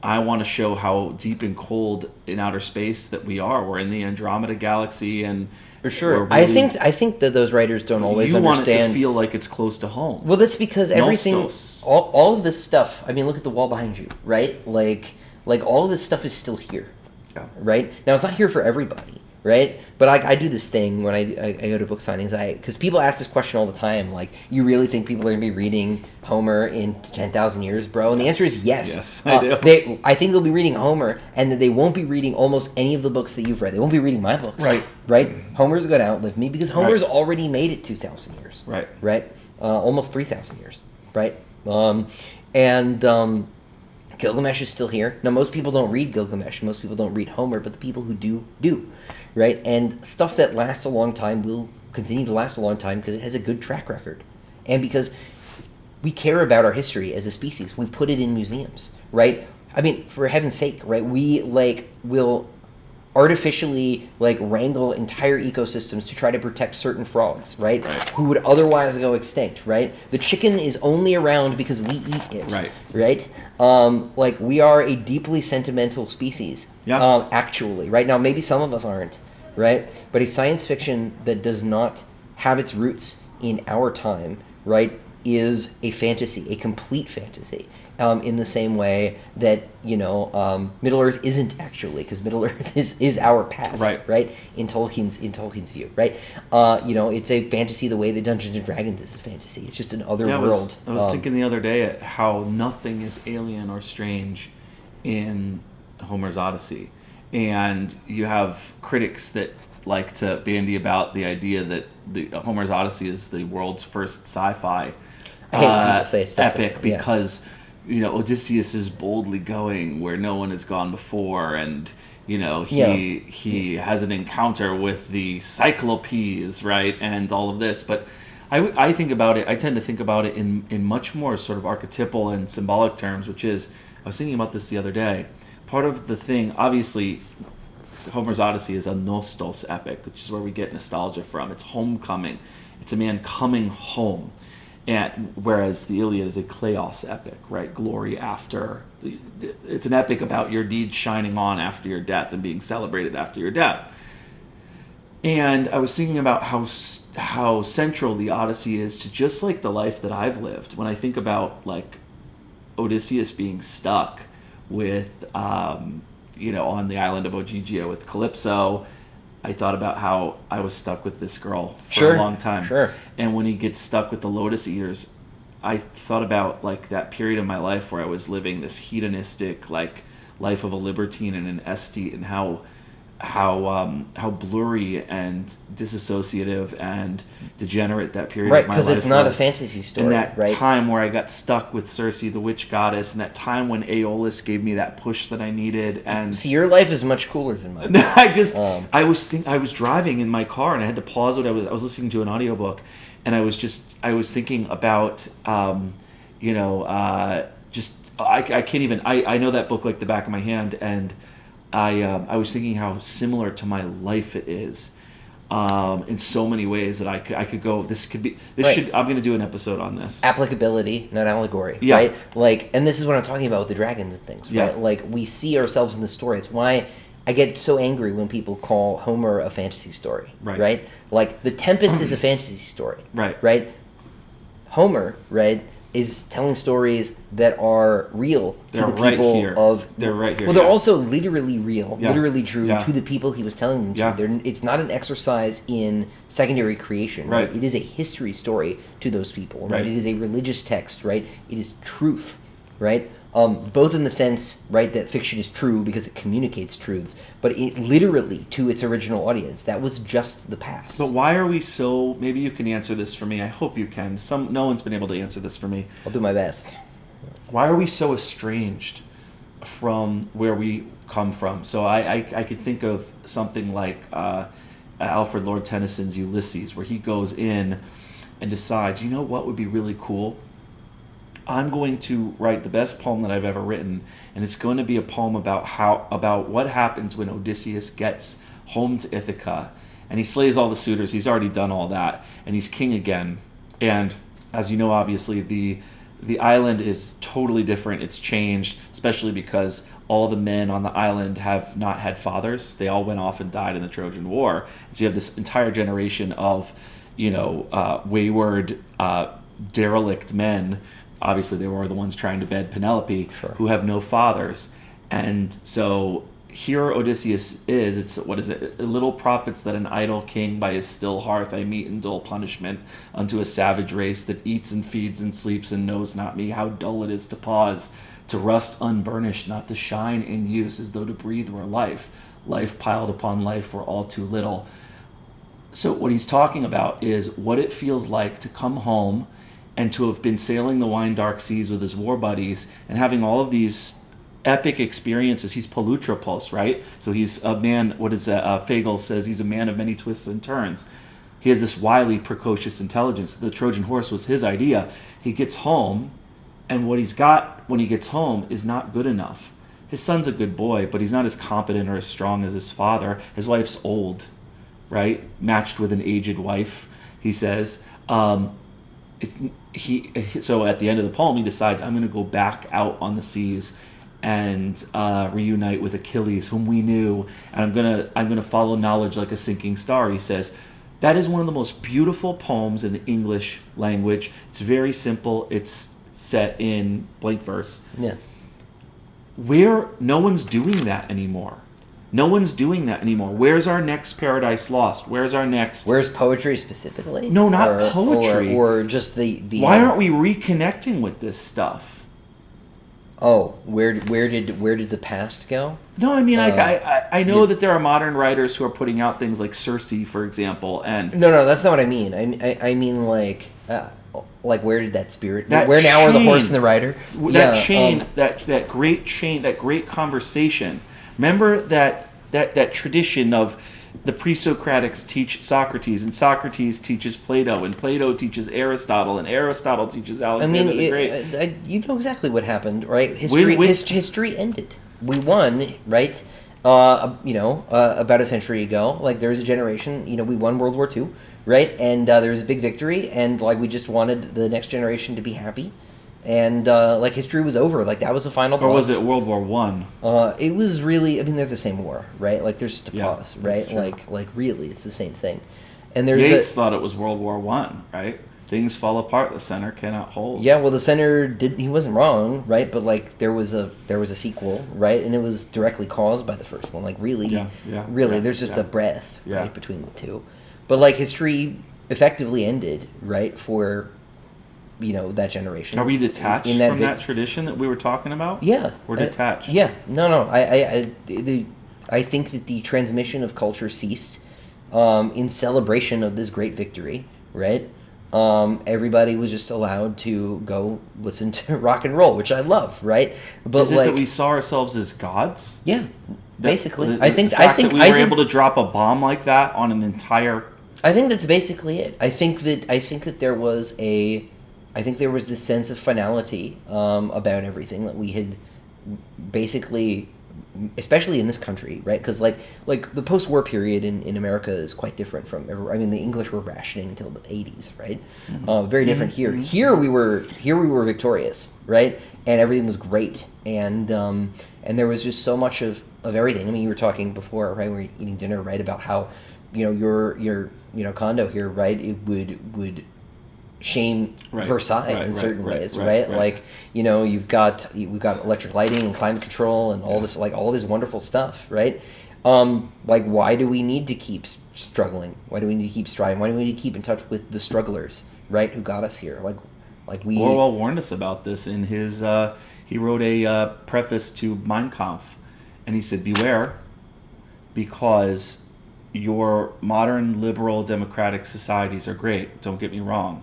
I want to show how deep and cold in outer space that we are. We're in the Andromeda galaxy, and for sure, really, I think that those writers don't always understand. You want it to feel like it's close to home. Well, that's because everything, all of this stuff. I mean, look at the wall behind you, right? Like all of this stuff is still here. Yeah. Right? Now, it's not here for everybody, right? But I do this thing when I go to book signings, because people ask this question all the time, like, you really think people are going to be reading Homer in 10,000 years, bro? And the answer is yes. Yes, I do. I think they'll be reading Homer, and that they won't be reading almost any of the books that you've read. They won't be reading my books. Right. Right? Homer's going to outlive me, because Homer's already made it 2,000 years. Right. Right? Almost 3,000 years. Right? Gilgamesh is still here. Now, most people don't read Gilgamesh. Most people don't read Homer, but the people who do, right? And stuff that lasts a long time will continue to last a long time because it has a good track record. And because we care about our history as a species. We put it in museums, right? I mean, for heaven's sake, right? We, will artificially, wrangle entire ecosystems to try to protect certain frogs, right? Who would otherwise go extinct, right? The chicken is only around because we eat it, right? We are a deeply sentimental species, actually, right? Now, maybe some of us aren't, right? But a science fiction that does not have its roots in our time, right, is a fantasy, a complete fantasy. In the same way that Middle-earth isn't actually, because Middle-earth is our past, right? In Tolkien's view, right? It's a fantasy the way that Dungeons and Dragons is a fantasy. It's just an other world. I was thinking the other day at how nothing is alien or strange in Homer's Odyssey, and you have critics that like to bandy about the idea that Homer's Odyssey is the world's first sci-fi I hate when people say stuff epic like that. because. Odysseus is boldly going where no one has gone before, and he has an encounter with the Cyclopes, right, and all of this. But I think about it. I tend to think about it in much more sort of archetypal and symbolic terms, which is I was thinking about this the other day. Part of the thing, obviously, Homer's Odyssey is a nostos epic, which is where we get nostalgia from. It's homecoming. It's a man coming home. And whereas the Iliad is a kleos epic, right? Glory after. It's an epic about your deeds shining on after your death and being celebrated after your death. And I was thinking about how central the Odyssey is to just the life that I've lived. When I think about Odysseus being stuck with on the island of Ogygia with Calypso, I thought about how I was stuck with this girl for a long time. Sure. And when he gets stuck with the Lotus Eaters, I thought about that period of my life where I was living this hedonistic life of a libertine and an aesthete, and how blurry and disassociative and degenerate that period of my life was. Right, because it's not a fantasy story. And that time where I got stuck with Circe, the witch goddess, and that time when Aeolus gave me that push that I needed. And see, your life is much cooler than mine. I was driving in my car and I had to pause what I was listening to an audiobook, and I was thinking about, just I can't even I know that book like the back of my hand, and I was thinking how similar to my life it is. In so many ways that I could go. This Right. should. I'm going to do an episode on this. Applicability, not allegory, Yeah. right? Like, and this is what I'm talking about with the dragons and things, right? Yeah. Like, we see ourselves in the story. It's why I get so angry when people call Homer a fantasy story, Right. right? Like, The Tempest is a fantasy story, Right. Right? Homer, right, is telling stories that are real They're to the right people here. of. They're right here, Well, they're yeah. also literally real, Yeah. literally true Yeah. to the people he was telling them to. Yeah. It's not an exercise in secondary creation, right? Right. It is a history story to those people, right? Right. It is a religious text, right? It is truth, right? Both in the sense, right, that fiction is true because it communicates truths, but it literally to its original audience. That was just the past. But why are we so? Maybe you can answer this for me. I hope you can. No one's been able to answer this for me. I'll do my best. Why are we so estranged from where we come from? So I could think of something like Alfred Lord Tennyson's Ulysses, where he goes in and decides, you know what would be really cool? I'm going to write the best poem that I've ever written, and it's going to be a poem about what happens when Odysseus gets home to Ithaca, and he slays all the suitors. He's already done all that, and he's king again. And as you know, obviously the island is totally different. It's changed, especially because all the men on the island have not had fathers. They all went off and died in the Trojan War. So you have this entire generation of, wayward, derelict men. Obviously, they were the ones trying to bed Penelope, Sure. who have no fathers. And so here Odysseus is, it's, what is it? Little profits that an idle king by his still hearth I meet in dull punishment unto a savage race that eats and feeds and sleeps and knows not me. How dull it is to pause, to rust unburnished, not to shine in use as though to breathe were life. Life piled upon life were all too little. So what he's talking about is what it feels like to come home and to have been sailing the wine dark seas with his war buddies and having all of these epic experiences. He's Polutropos, right? So he's a man, Fagel says he's a man of many twists and turns. He has this wily, precocious intelligence. The Trojan horse was his idea. He gets home, and what he's got when he gets home is not good enough. His son's a good boy, but he's not as competent or as strong as his father. His wife's old, right? Matched with an aged wife, he says. So at the end of the poem, he decides, I'm going to go back out on the seas and reunite with Achilles, whom we knew, and I'm gonna follow knowledge like a sinking star. He says that is one of the most beautiful poems in the English language. It's very simple. It's set in blank verse. Yeah. Where no one's doing that anymore. No one's doing that anymore. Where's our next Paradise Lost? Where's our next? Where's poetry specifically? No, not poetry. Or just the. Why aren't we reconnecting with this stuff? Oh, where did the past go? No, I mean, I know that there are modern writers who are putting out things like Circe, for example, and No, that's not what I mean. I mean like where did that spirit? That where now are the chain- horse and the rider? that chain, that great chain, that great conversation. Remember that tradition of the pre-Socratics teach Socrates, and Socrates teaches Plato, and Plato teaches Aristotle, and Aristotle teaches Alexander the Great. You know exactly what happened, right? History ended. We won, right? About a century ago. Like, there was a generation, we won World War II, right? And there was a big victory, and we just wanted the next generation to be happy. And history was over. Like, that was the final boss. Or was it World War One? It was really. I mean, they're the same war, right? Like, there's just a pause, right? true. Like really, it's the same thing. And there's Yates thought it was World War One, right? Things fall apart. The center cannot hold. Yeah, well, the center did. He wasn't wrong, right? But there was a sequel, right? And it was directly caused by the first one. Like, really, there's just a breath right between the two. But history effectively ended, right, for that generation. Are we detached from that tradition that we were talking about? Yeah, we're detached. Yeah, no. I think that the transmission of culture ceased in celebration of this great victory, right? Everybody was just allowed to go listen to rock and roll, which I love, right? But is it that we saw ourselves as gods? Yeah, basically. I think we were able to drop a bomb like that on an entire I think that's basically it. I think that there was this sense of finality about everything that we had basically, especially in this country, right? Because like the post-war period in America is quite different from. I mean, the English were rationing until the 80s, right? Very different here. Here we were victorious, right? And everything was great, and there was just so much of everything. I mean, you were talking before, right? We were eating dinner, right? About how your condo here, right? It would shame Versailles in certain ways, right? Like, we've got electric lighting and climate control and all this wonderful stuff, right? Like, why do we need to keep struggling? Why do we need to keep striving? Why do we need to keep in touch with the strugglers, right? Who got us here? Like we. Orwell warned us about this in his. He wrote a preface to Mein Kampf, and he said, "Beware, because your modern liberal democratic societies are great. Don't get me wrong."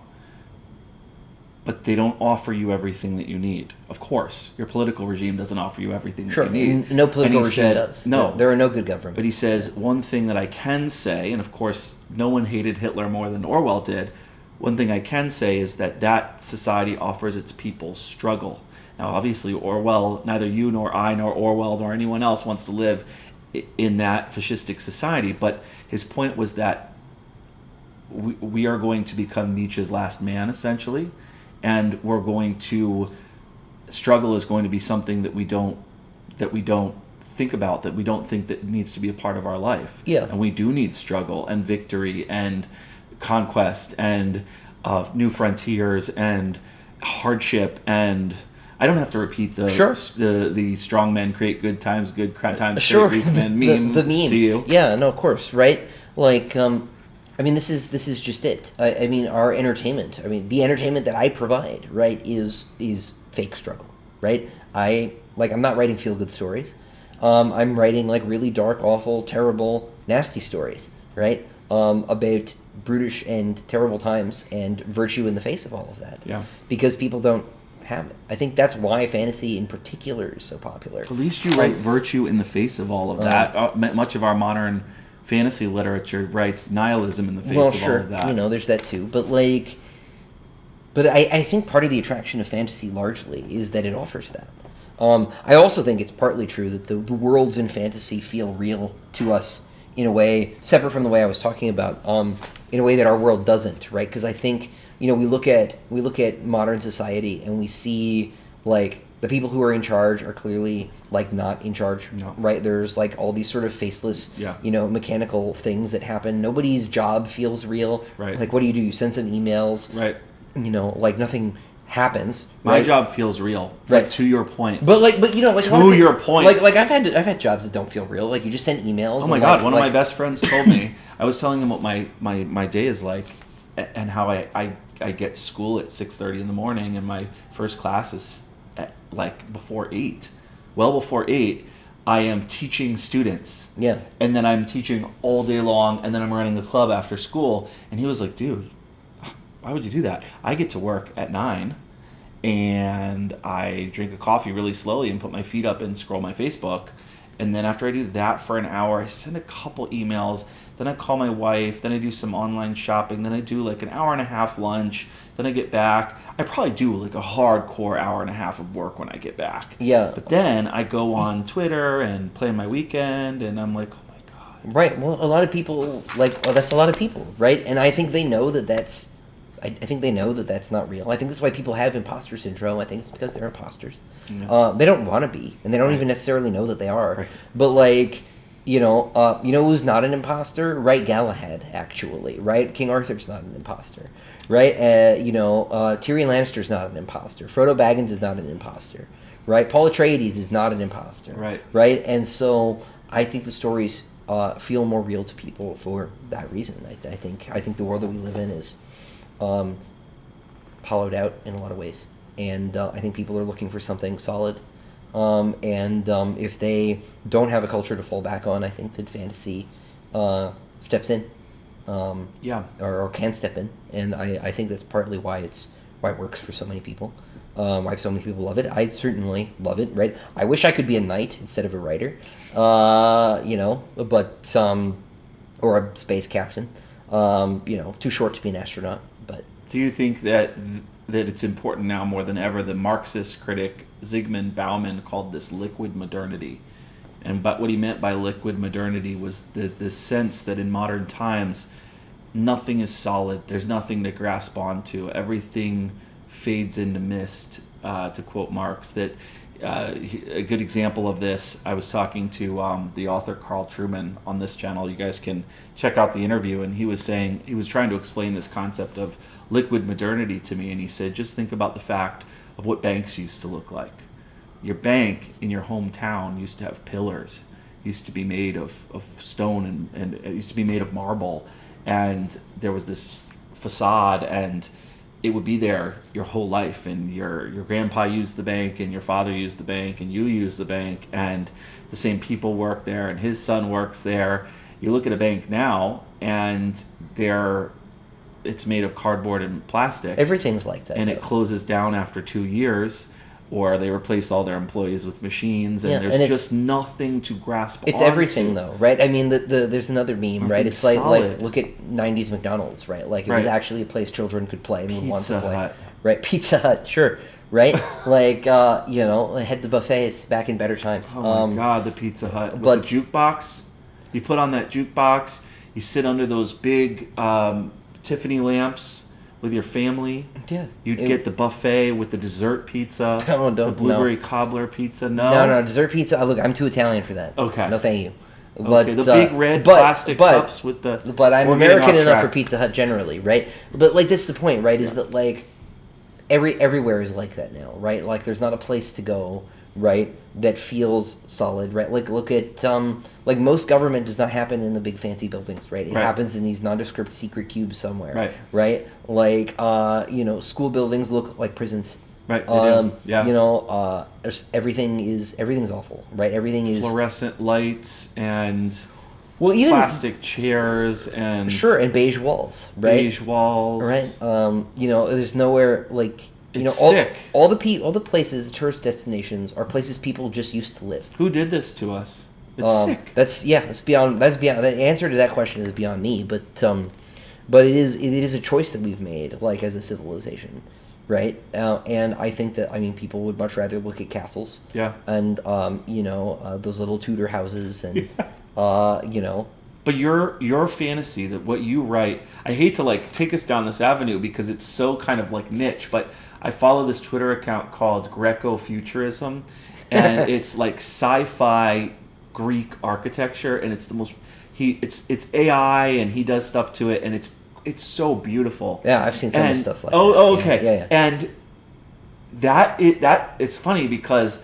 But they don't offer you everything that you need. Of course, your political regime doesn't offer you everything that you need. No political regime does. No. There are no good governments. But he says, one thing that I can say, and of course, no one hated Hitler more than Orwell did, one thing I can say is that society offers its people struggle. Now, obviously, Orwell, neither you nor I nor Orwell nor anyone else wants to live in that fascistic society, but his point was that we are going to become Nietzsche's last man, essentially. And we're going to struggle is going to be something that we don't think about, that we don't think that needs to be a part of our life. Yeah. And we do need struggle and victory and conquest and new frontiers and hardship, and I don't have to repeat the strong men create good times create weak men meme the meme to you. Yeah, no, of course, right? Like I mean, this is just it. I mean, our entertainment. I mean, the entertainment that I provide, right, is fake struggle, right? I'm not writing feel good stories. I'm writing like really dark, awful, terrible, nasty stories, right? About brutish and terrible times and virtue in the face of all of that. Yeah. Because people don't have it. I think that's why fantasy in particular is so popular. At least you write virtue in the face of all of that. Much of our modern fantasy literature writes nihilism in the face of all of that. There's that too. But I think part of the attraction of fantasy largely is that it offers that. I also think it's partly true that the worlds in fantasy feel real to us in a way separate from the way I was talking about, in a way that our world doesn't, right? Because I think we look at modern society and we see like the people who are in charge are clearly like not in charge, right? There's like all these sort of faceless, mechanical things that happen. Nobody's job feels real. Right. Like, what do? You send some emails. Right. Like nothing happens. My right? job feels real. Right. Like, to your point. But to your point. Like I've had jobs that don't feel real. Like you just send emails. Oh my God! One of my best friends told me. I was telling him what my day is like, and how I get to school at 6:30 in the morning, and my first class is like before 8. Well before 8, I am teaching students. Yeah. And then I'm teaching all day long, and then I'm running a club after school. And he was like, dude, why would you do that? I get to work at 9, and I drink a coffee really slowly and put my feet up and scroll my Facebook. And then after I do that for an hour, I send a couple emails. Then I call my wife. Then I do some online shopping. Then I do like an hour and a half lunch. Then I get back. I probably do like a hardcore hour and a half of work when I get back. Yeah. But then I go on Twitter and play my weekend, and I'm like, oh my God. Right. Well, a lot of people that's a lot of people, right? And I think they know that that's. I think they know that that's not real. I think that's why people have imposter syndrome. I think it's because they're imposters. Yeah. They don't want to be, and they don't even necessarily know that they are. Right. But like, who's not an imposter? Right, Galahad, actually. Right, King Arthur's not an imposter. Right, Tyrion Lannister's not an imposter. Frodo Baggins is not an imposter. Right, Paul Atreides is not an imposter. Right. Right, and so I think the stories feel more real to people for that reason. I think the world that we live in is. Hollowed out in a lot of ways, and I think people are looking for something solid, and if they don't have a culture to fall back on, I think that fantasy steps in, or can step in, and I think that's partly why it works for so many people, why so many people love it. I certainly love it, right? I wish I could be a knight instead of a writer, but or a space captain. Too short to be an astronaut, but. Do you think that it's important now more than ever? The Marxist critic Zygmunt Bauman called this liquid modernity. But what he meant by liquid modernity was the sense that in modern times, nothing is solid. There's nothing to grasp onto. Everything fades into mist, to quote Marx. That a good example of this, I was talking to the author Carl Trueman on this channel. You guys can check out the interview, and he was trying to explain this concept of liquid modernity to me, and he said, just think about the fact of what banks used to look like. Your bank in your hometown used to have pillars, used to be made of stone, and it used to be made of marble, and there was this facade, and it would be there your whole life, and your grandpa used the bank, and your father used the bank, and you used the bank, and the same people work there, and his son works there. You look at a bank now, and it's made of cardboard and plastic. Everything's like that. And it closes down after 2 years, or they replace all their employees with machines, and there's just nothing to grasp It's onto. Everything, though, right? I mean, there's another meme, right? It's like look at 90s McDonald's, right? Like, it was actually a place children could play and would want to play. Hut. Right? Pizza Hut, sure. Right? Like, had the buffets back in better times. Oh, my God, the Pizza Hut. With the jukebox. You put on that jukebox, you sit under those big Tiffany lamps with your family. Yeah. You'd get the buffet with the dessert pizza, the blueberry cobbler pizza. No, dessert pizza. Look, I'm too Italian for that. Okay. No, thank you. But, the big red plastic cups with the... But I'm American enough for Pizza Hut generally, right? But, like, this is the point, right, is that, like, everywhere is like that now, right? Like, there's not a place to go, right, that feels solid, right? Like, look at, most government does not happen in the big fancy buildings, right? It happens in these nondescript secret cubes somewhere, right? Like, school buildings look like prisons. Right, everything's awful, right? Everything is... Fluorescent lights and... even plastic chairs and... Sure, and beige walls, right? Beige walls. Right. There's nowhere, like... sick. All the places, tourist destinations, are places people just used to live. Who did this to us? It's sick. That's beyond. The answer to that question is beyond me. But it is a choice that we've made, like, as a civilization, right? And I think that people would much rather look at castles. Yeah. And those little Tudor houses and But your fantasy, that what you write, I hate to take us down this avenue because it's so kind of niche, but I follow this Twitter account called Greco-Futurism, and it's like sci-fi Greek architecture, and it's the most it's AI, and he does stuff to it, and it's so beautiful. Yeah, I've seen some of stuff like that. Oh, okay. Yeah. And that it's funny because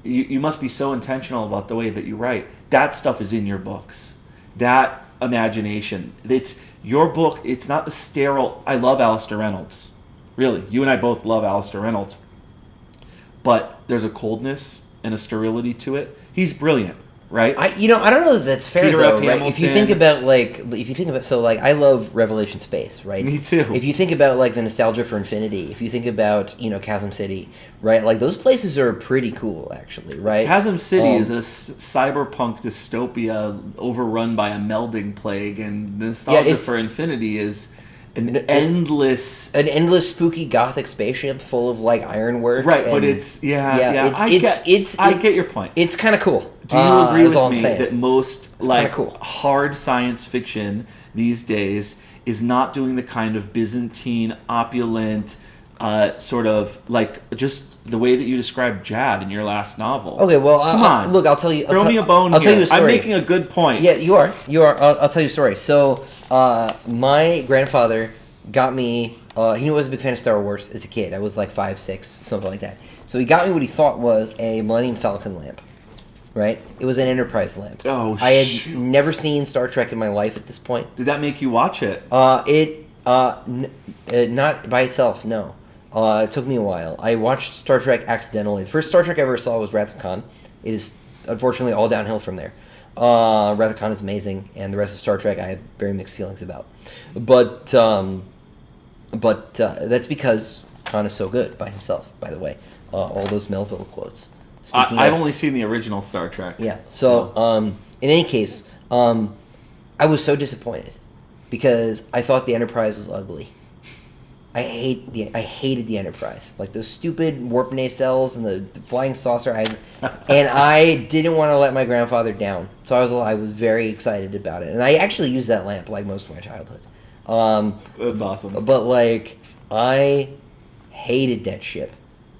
you must be so intentional about the way that you write. That stuff is in your books. That imagination. It's your book. It's not the sterile... I love Alistair Reynolds. Really. You and I both love Alistair Reynolds. But there's a coldness and a sterility to it. He's brilliant, right? I don't know if that's fair, Peter though, F. right? Hamilton. If you think about, I love Revelation Space, right? Me too. If you think about, the nostalgia for Infinity, if you think about, Chasm City, right? Like, those places are pretty cool, actually, right? Chasm City is a cyberpunk dystopia overrun by a melding plague, and the nostalgia for Infinity is an endless spooky gothic spaceship full of ironwork. Right, but it's I get your point. It's kind of cool. Do you agree with me that most hard science fiction these days is not doing the kind of Byzantine, opulent, sort of just the way that you described Jad in your last novel? Okay, well, come on. Look, I'll tell you. Throw me a bone I'll here. tell you a story. I'm making a good point. Yeah, you are. I'll tell you a story. So, my grandfather got me. He knew I was a big fan of Star Wars as a kid. I was 5, 6, something like that. So he got me what he thought was a Millennium Falcon lamp. Right? It was an Enterprise lamp. Oh, I had never seen Star Trek in my life at this point. Did that make you watch it? Not by itself, no. It took me a while. I watched Star Trek accidentally. The first Star Trek I ever saw was Wrath of Khan. It is, unfortunately, all downhill from there. Wrath of Khan is amazing, and the rest of Star Trek I have very mixed feelings about. But that's because Khan is so good by himself, by the way. All those Melville quotes. I've only seen the original Star Trek. Yeah. So, in any case, I was so disappointed because I thought the Enterprise was ugly. I hated the Enterprise, like those stupid warp nacelles and the flying saucer. And I didn't want to let my grandfather down, so I was very excited about it, and I actually used that lamp like most of my childhood. That's awesome. But like, I hated that ship,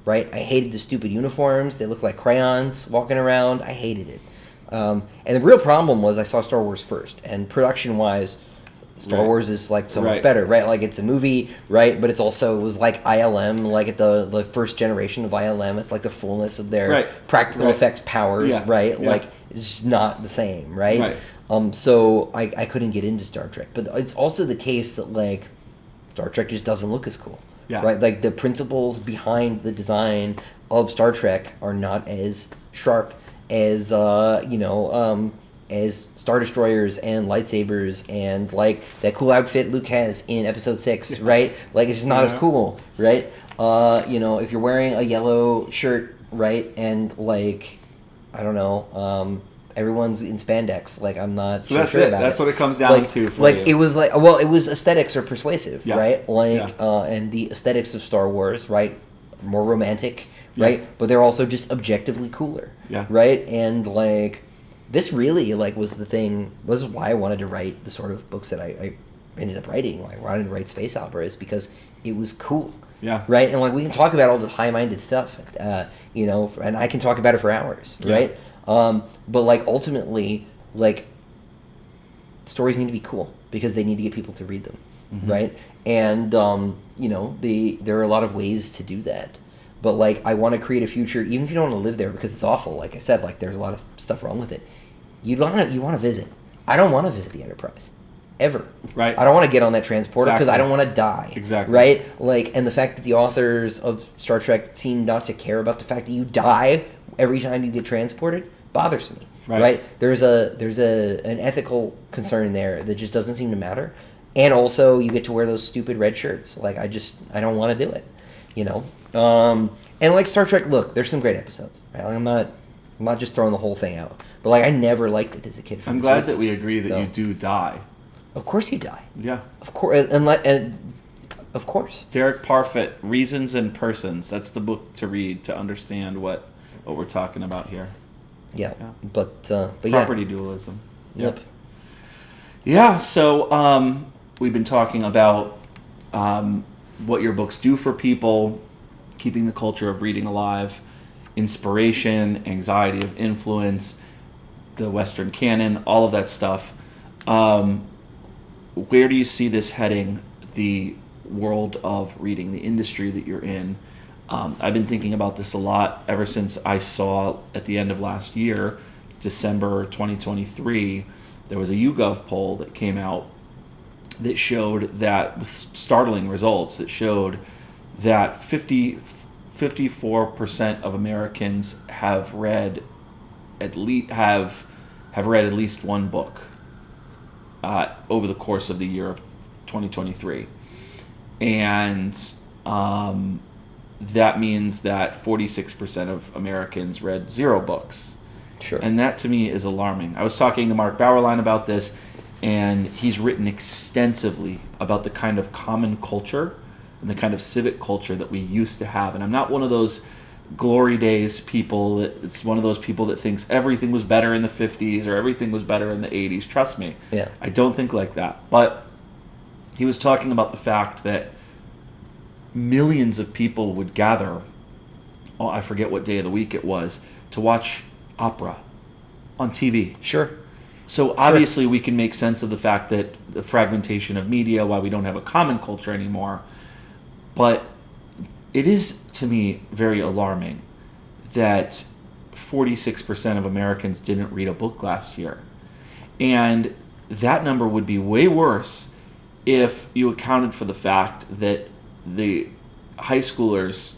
right? I hated the stupid uniforms. They looked like crayons walking around. I hated it. And the real problem was I saw Star Wars first, and production-wise, Star Wars is like so much better, right? Like it's a movie, right? But it was like ILM, like at the first generation of ILM. It's like the fullness of their practical effects powers, right? Yeah. Like it's just not the same, right? So I couldn't get into Star Trek. But it's also the case that like Star Trek just doesn't look as cool, right? Like the principles behind the design of Star Trek are not as sharp as as Star Destroyers and lightsabers and like that cool outfit Luke has in Episode 6, right? Like it's just not as cool, right? If you're wearing a yellow shirt, right, and like I don't know, everyone's in spandex, like I'm not so sure about it. That's what it comes down to for like you. it was like, well, it was aesthetics are persuasive, right? Like and the aesthetics of Star Wars, right, more romantic, right? But they're also just objectively cooler, right? And like this really like was why I wanted to write the sort of books that I ended up writing. Like I wanted to write space operas because it was cool. Right? And like we can talk about all this high-minded stuff, and I can talk about it for hours, right? But like ultimately, like stories need to be cool because they need to get people to read them, right? And there are a lot of ways to do that. But like I want to create a future, even if you don't want to live there because it's awful. Like I said, like there's a lot of stuff wrong with it. You want to visit. I don't want to visit the Enterprise, ever. Right. I don't want to get on that transporter because I don't want to die. Exactly. Right. Like, and the fact that the authors of Star Trek seem not to care about the fact that you die every time you get transported bothers me. Right. There's an ethical concern there that just doesn't seem to matter, and also you get to wear those stupid red shirts. Like I don't want to do it. And like Star Trek, look, there's some great episodes. Right? I'm not just throwing the whole thing out, but like I never liked it as a kid. I'm glad that we agree that you do die. Of course you die. Yeah. Of course, and of course. Derek Parfit, Reasons and Persons. That's the book to read to understand what we're talking about here. Yeah. But property dualism. Yep. Yeah. So we've been talking about what your books do for people, keeping the culture of reading alive, inspiration, anxiety of influence, the Western canon, all of that stuff. Where do you see this heading, the world of reading, the industry that you're in? I've been thinking about this a lot ever since I saw at the end of last year, December 2023, there was a YouGov poll that came out that showed that, with startling results, that showed that 54% of Americans have read at least one book over the course of the year of 2023, and that means that 46% of Americans read 0 books. Sure. And that to me is alarming. I was talking to Mark Bauerlein about this, and he's written extensively about the kind of common culture and the kind of civic culture that we used to have. And I'm not one of those glory days people it's one of those people that thinks everything was better in the 50s or everything was better in the 80s. Trust me. Yeah. I don't think like that. But he was talking about the fact that millions of people would gather, I forget what day of the week it was, to watch opera on TV. Sure. So obviously we can make sense of the fact that the fragmentation of media, why we don't have a common culture anymore. But it is, to me, very alarming that 46% of Americans didn't read a book last year. And that number would be way worse if you accounted for the fact that the high schoolers,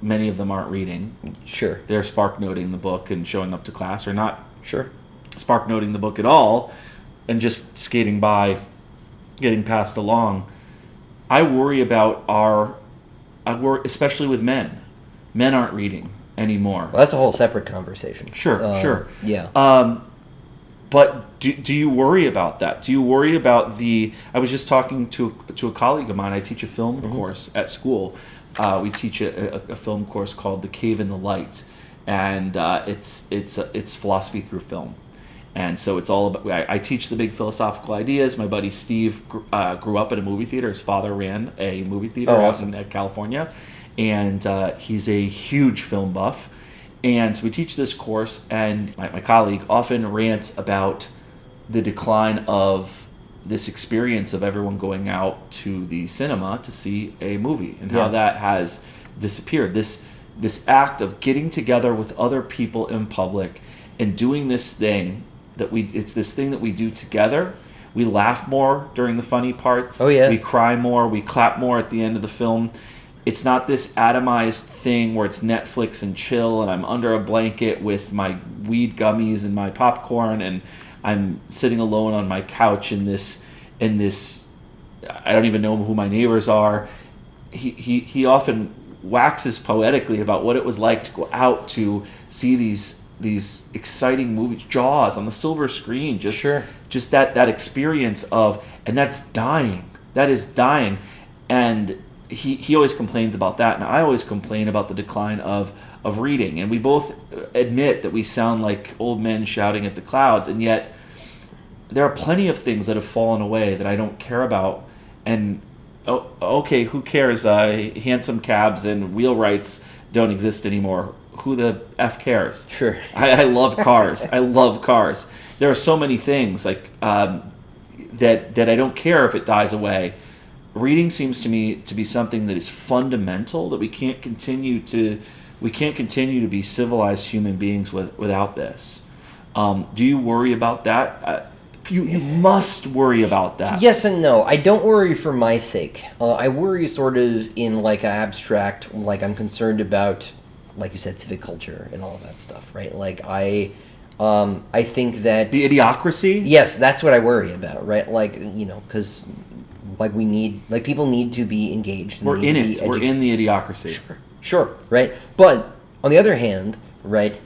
many of them aren't reading. Sure. They're spark noting the book and showing up to class, or not Sure. spark noting the book at all and just skating by, getting passed along. I worry about especially with men. Men aren't reading anymore. Well, that's a whole separate conversation. Sure. Yeah. But do you worry about that? Do you worry about I was just talking to a colleague of mine. I teach a film course at school. We teach a film course called The Cave in the Light, and it's philosophy through film. And so it's all about. I teach the big philosophical ideas. My buddy Steve grew up in a movie theater. His father ran a movie theater out in California, and he's a huge film buff. And so we teach this course, and my colleague often rants about the decline of this experience of everyone going out to the cinema to see a movie, and how that has disappeared. This act of getting together with other people in public and doing this thing it's this thing that we do together. We laugh more during the funny parts. Oh yeah. We cry more. We clap more at the end of the film. It's not this atomized thing where it's Netflix and chill, and I'm under a blanket with my weed gummies and my popcorn, and I'm sitting alone on my couch in this. I don't even know who my neighbors are. He often waxes poetically about what it was like to go out to see these exciting movies, Jaws on the silver screen, just that experience of, and that's dying. That is dying, and he always complains about that, and I always complain about the decline of reading, and we both admit that we sound like old men shouting at the clouds, and yet there are plenty of things that have fallen away that I don't care about, and okay, who cares? Handsome cabs and wheelwrights don't exist anymore. Who the F cares? Sure. I love cars. I love cars. There are so many things like that I don't care if it dies away. Reading seems to me to be something that is fundamental, that we can't continue to be civilized human beings without this. Do you worry about that? You must worry about that. Yes and no. I don't worry for my sake. I worry sort of in like an abstract, like I'm concerned about, like you said, civic culture and all of that stuff, right? Like I think that the idiocracy. Yes, that's what I worry about, right? Like, because like we need, like people need to be engaged. We're in it. We're in the idiocracy. Sure, right? But on the other hand, right,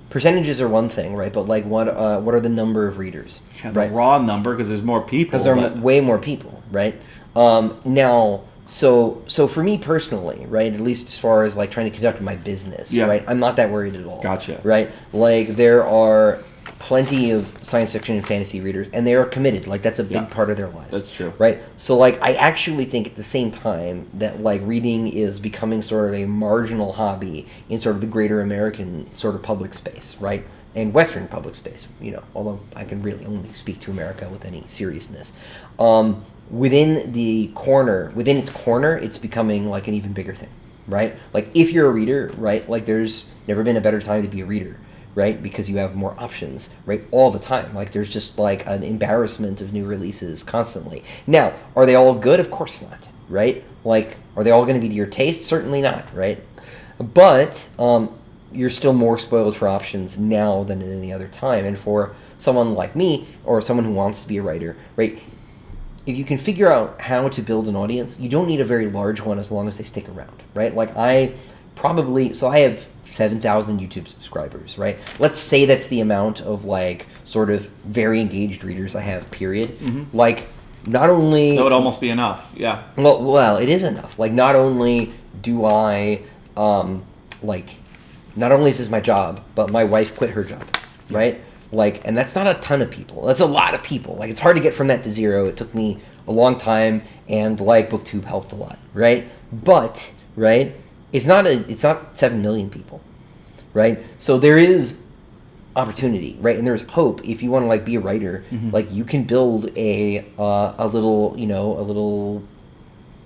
percentages are one thing, right? But like what are the number of readers? Yeah, right? The raw number, because there's more people. Because there are way more people, right? Now, so for me personally, right, at least as far as like trying to conduct my business, right, I'm not that worried at all. Gotcha. Right? Like there are plenty of science fiction and fantasy readers, and they are committed. Like that's a big part of their lives. That's true. Right? So like I actually think at the same time that like reading is becoming sort of a marginal hobby in sort of the greater American sort of public space, right? And Western public space, although I can really only speak to America with any seriousness. Within its corner, it's becoming like an even bigger thing, right? Like if you're a reader, right, like there's never been a better time to be a reader, right? Because you have more options, right, all the time. Like there's just like an embarrassment of new releases constantly. Now, are they all good? Of course not, right? Like, are they all going to be to your taste? Certainly not, right? But you're still more spoiled for options now than at any other time. And for someone like me, or someone who wants to be a writer, right, if you can figure out how to build an audience, you don't need a very large one as long as they stick around, right? Like I have 7,000 YouTube subscribers, right? Let's say that's the amount of like sort of very engaged readers I have, period. Mm-hmm. Like not only... That would almost be enough, yeah. Well, it is enough. Like not only do I, not only is this my job, but my wife quit her job, right? Like, and that's not a ton of people. That's a lot of people. Like, it's hard to get from that to zero. It took me a long time, and like BookTube helped a lot, right? But, right, it's not 7 million people, right? So there is opportunity, right? And there's hope if you want to like be a writer. Mm-hmm. Like you can build a little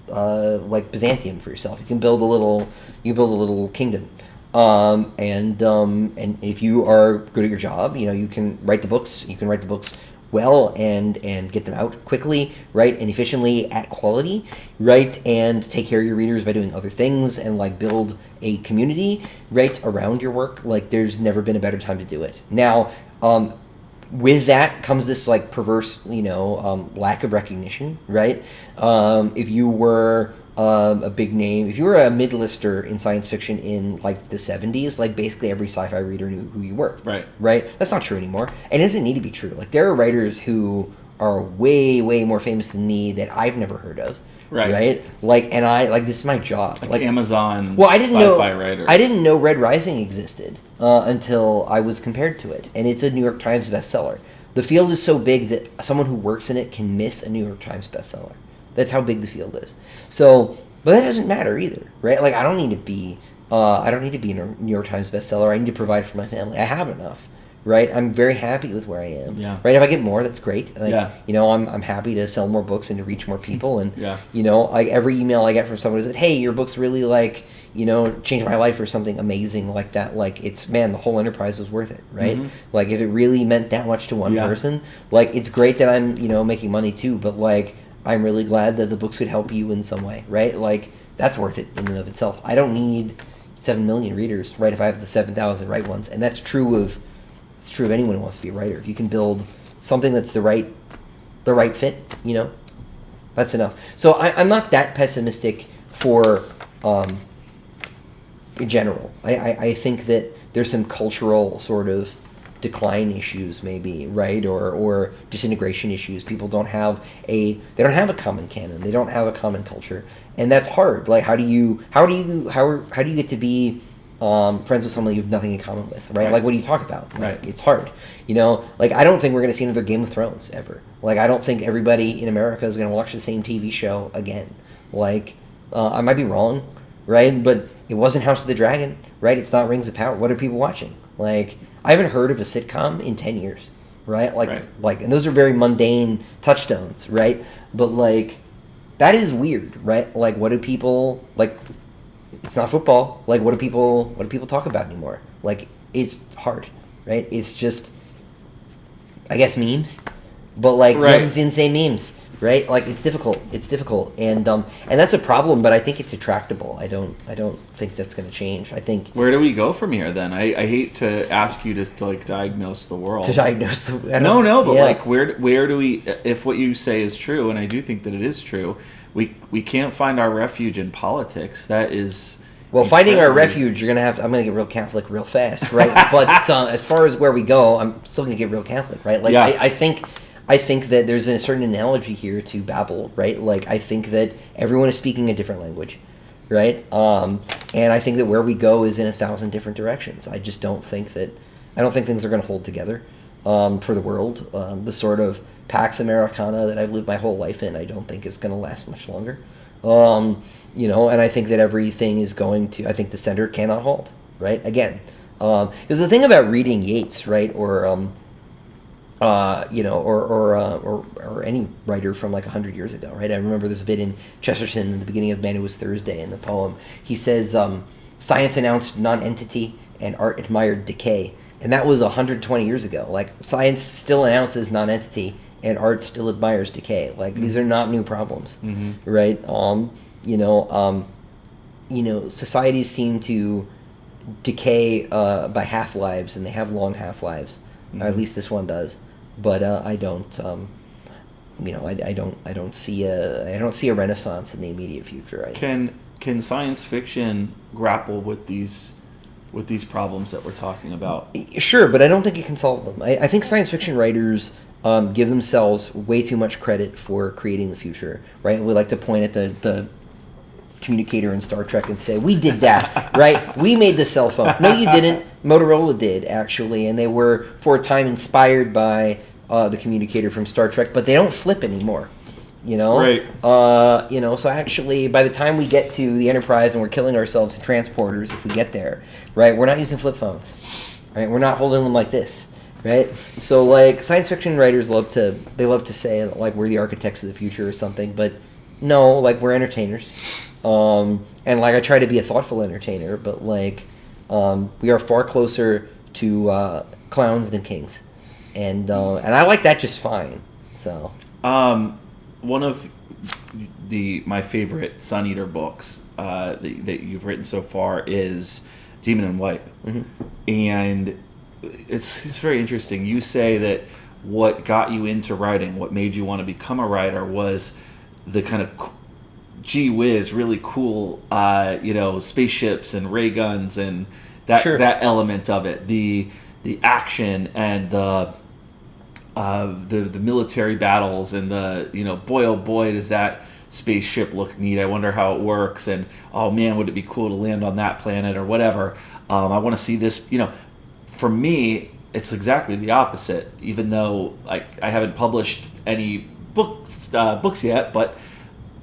like Byzantium for yourself. You can build a little kingdom. And if you are good at your job, you can write the books. You can write the books well and get them out quickly, right, and efficiently at quality, right, and take care of your readers by doing other things and like build a community, right, around your work. Like there's never been a better time to do it. Now, with that comes this like perverse, lack of recognition, right? If you were a big name. If you were a mid-lister in science fiction in like the 70s, like basically every sci-fi reader knew who you were. Right. Right? That's not true anymore. And it doesn't need to be true. Like there are writers who are way, way more famous than me that I've never heard of. Right? Like, and I, like, this is my job. Like Amazon well, I didn't sci-fi know, writers. I didn't know Red Rising existed until I was compared to it. And it's a New York Times bestseller. The field is so big that someone who works in it can miss a New York Times bestseller. That's how big the field is. So, but that doesn't matter either, right? Like, I don't need to be a New York Times bestseller. I need to provide for my family. I have enough. Right, I'm very happy with where I am. Yeah. Right, if I get more, that's great. Like, yeah. You know, I'm happy to sell more books and to reach more people. And yeah. You know, like every email I get from someone who said, "Hey, your book's really like, you know, changed my life," or something amazing like that. Like, it's, man, the whole enterprise was worth it. Right. Mm-hmm. Like, if it really meant that much to one person, like, it's great that I'm, you know, making money too. But like, I'm really glad that the books could help you in some way. Right. Like, that's worth it in and of itself. I don't need 7 million readers. Right. If I have the 7,000 right ones, and that's true of. It's true of anyone who wants to be a writer. If you can build something that's the right fit, you know, that's enough. So I'm not that pessimistic for in general. I think that there's some cultural sort of decline issues, maybe, right, or disintegration issues. People don't have a common canon. They don't have a common culture, and that's hard. Like, how do you get to be friends with someone you have nothing in common with, right? Like, what do you talk about? Like, Right. It's hard, you know? Like, I don't think we're going to see another Game of Thrones ever. Like, I don't think everybody in America is going to watch the same TV show again. Like, I might be wrong, right? But it wasn't House of the Dragon, right? It's not Rings of Power. What are people watching? Like, I haven't heard of a sitcom in 10 years, right? Like, and those are very mundane touchstones, right? But, like, that is weird, right? Like, what do people, like... It's not football. Like, what do people talk about anymore? Like, it's hard, right? It's just, I guess, memes, but like, young's insane memes, right? Like, it's difficult, and that's a problem. But I think it's attractable. I don't think that's going to change. I think. Where do we go from here then? I hate to ask you just to like diagnose the world. To diagnose the but like, where do we? If what you say is true, and I do think that it is true. We can't find our refuge in politics. That is finding our refuge. I'm gonna get real Catholic real fast, right? But as far as where we go, I'm still gonna get real Catholic, right? Like, I think that there's a certain analogy here to Babel, right? Like, I think that everyone is speaking a different language, right? And I think that where we go is in 1,000 different directions. I just don't think things are gonna hold together for the world. The sort of Pax Americana that I've lived my whole life in, I don't think is going to last much longer. You know, and I think that everything is going to, I think the center cannot hold, right? Again, because the thing about reading Yeats, right, or you know, or any writer from like 100 years ago, right? I remember there's a bit in Chesterton in the beginning of Man It Was Thursday in the poem. He says, "Science announced non-entity and art admired decay," and that was 120 years ago. Like, science still announces non-entity and art still admires decay. Like, these are not new problems, right? You know, societies seem to decay by half-lives, and they have long half-lives. At least this one does. But I don't, you know, I don't see a renaissance in the immediate future. Can science fiction grapple with these problems that we're talking about? Sure, but I don't think it can solve them. I think science fiction writers give themselves way too much credit for creating the future, right? We like to point at the communicator in Star Trek and say, "We did that," right? "We made the cell phone." No, you didn't. Motorola did, actually, and they were, for a time, inspired by the communicator from Star Trek, but they don't flip anymore. You know, right? You know, so actually, by the time we get to the Enterprise and we're killing ourselves in transporters, if we get there, right, we're not using flip phones, right? We're not holding them like this, right? So, like, science fiction writers love to say, like, we're the architects of the future or something, but no, like, we're entertainers, and like, I try to be a thoughtful entertainer, but like, we are far closer to clowns than kings, and I like that just fine. So. One of my favorite Sun Eater books that you've written so far is Demon in White, and it's very interesting. You say that what got you into writing, what made you want to become a writer, was the kind of gee whiz, really cool, spaceships and ray guns and that Sure. that element of it, the action and the military battles and boy oh boy does that spaceship look neat. I wonder how it works, and oh man, would it be cool to land on that planet or whatever. I want to see this. For me, it's exactly the opposite. Even though I haven't published any books yet, but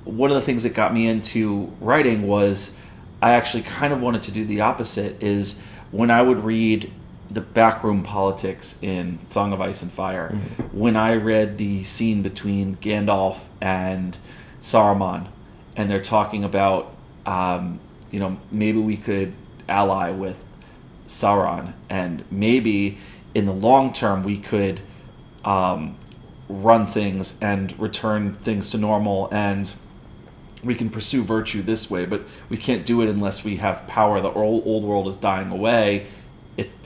one of the things that got me into writing was I actually kind of wanted to do the opposite. Is when I would read the backroom politics in Song of Ice and Fire, when I read the scene between Gandalf and Saruman, and they're talking about, maybe we could ally with Sauron, and maybe in the long term we could run things and return things to normal, and we can pursue virtue this way, but we can't do it unless we have power. The old world is dying away,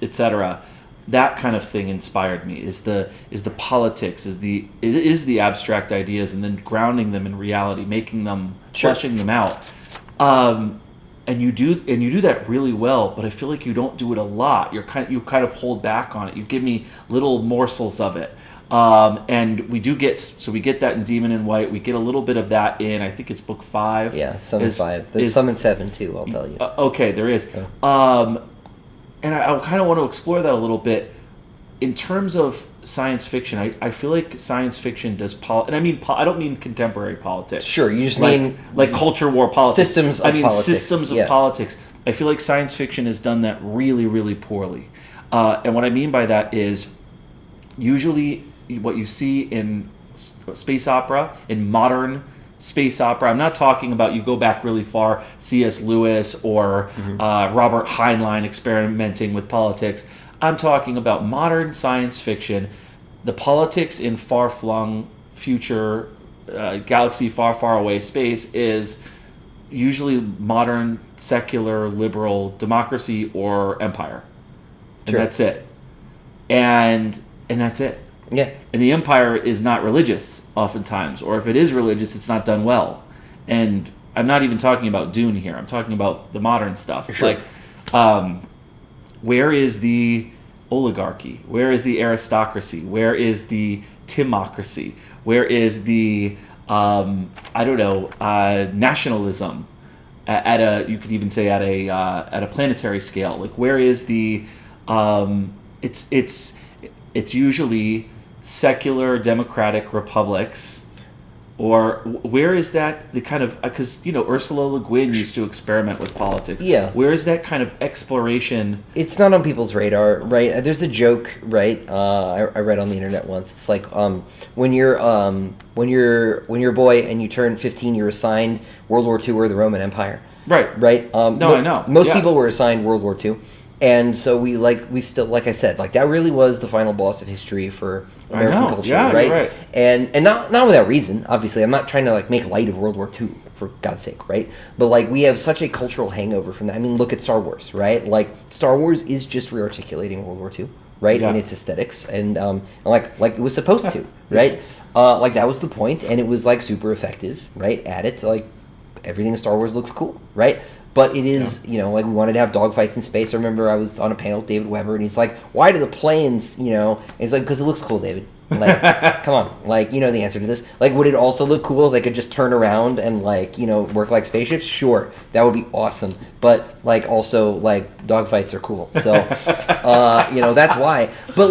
etc. That kind of thing inspired me. Is the politics, is the abstract ideas, and then grounding them in reality, making them, fleshing them out. And you do that really well, but I feel like you don't do it a lot. You kind of hold back on it. You give me little morsels of it. And we get that in Demon in White. We get a little bit of that in, I think it's book 5. Yeah, some in 5. There's some in 7 too, I'll tell you. Okay, there is. And I kind of want to explore that a little bit. In terms of science fiction, I feel like science fiction does and I mean, I don't mean contemporary politics. Sure, you just mean like culture war politics. Systems of politics. Systems of politics. I feel like science fiction has done that really, really poorly. And what I mean by that is usually what you see in space opera, in modern space opera. I'm not talking about, you go back really far, C.S. Lewis or Robert Heinlein experimenting with politics. I'm talking about modern science fiction. The politics in far-flung future, galaxy far, far away space is usually modern, secular, liberal democracy or empire. And that's it. And that's it. Yeah. And the empire is not religious oftentimes, or if it is religious, it's not done well. And I'm not even talking about Dune here. I'm talking about the modern stuff. Sure. Like, where is the oligarchy? Where is the aristocracy? Where is the timocracy? Where is the nationalism you could even say at a planetary scale? Like, where is the it's usually secular democratic republics, or where is that the kind of, because Ursula Le Guin used to experiment with politics. Yeah. Where is that kind of exploration? It's not on people's radar, right? There's a joke, right? I read on the internet once. It's like when you're a boy and you turn 15, you're assigned World War II or the Roman Empire. Right. Right. I know. Most people were assigned World War II. And so we still, like I said, like that really was the final boss of history for American culture, right? You're right? And not without reason. Obviously, I'm not trying to like make light of World War II, for God's sake, right? But like we have such a cultural hangover from that. I mean, look at Star Wars, right? Like Star Wars is just rearticulating World War II, right? Yeah. In its aesthetics, and like it was supposed to, right? Like that was the point, and it was like super effective, right? At it, like everything in Star Wars looks cool, right? But it is, like we wanted to have dogfights in space. I remember I was on a panel with David Weber, and he's like, "Why do the planes, And he's like, "Because it looks cool, David. Like, come on. Like, you know the answer to this. Like, would it also look cool if they could just turn around and, like, work like spaceships? Sure. That would be awesome. But, like, also, like, dogfights are cool. So, that's why. But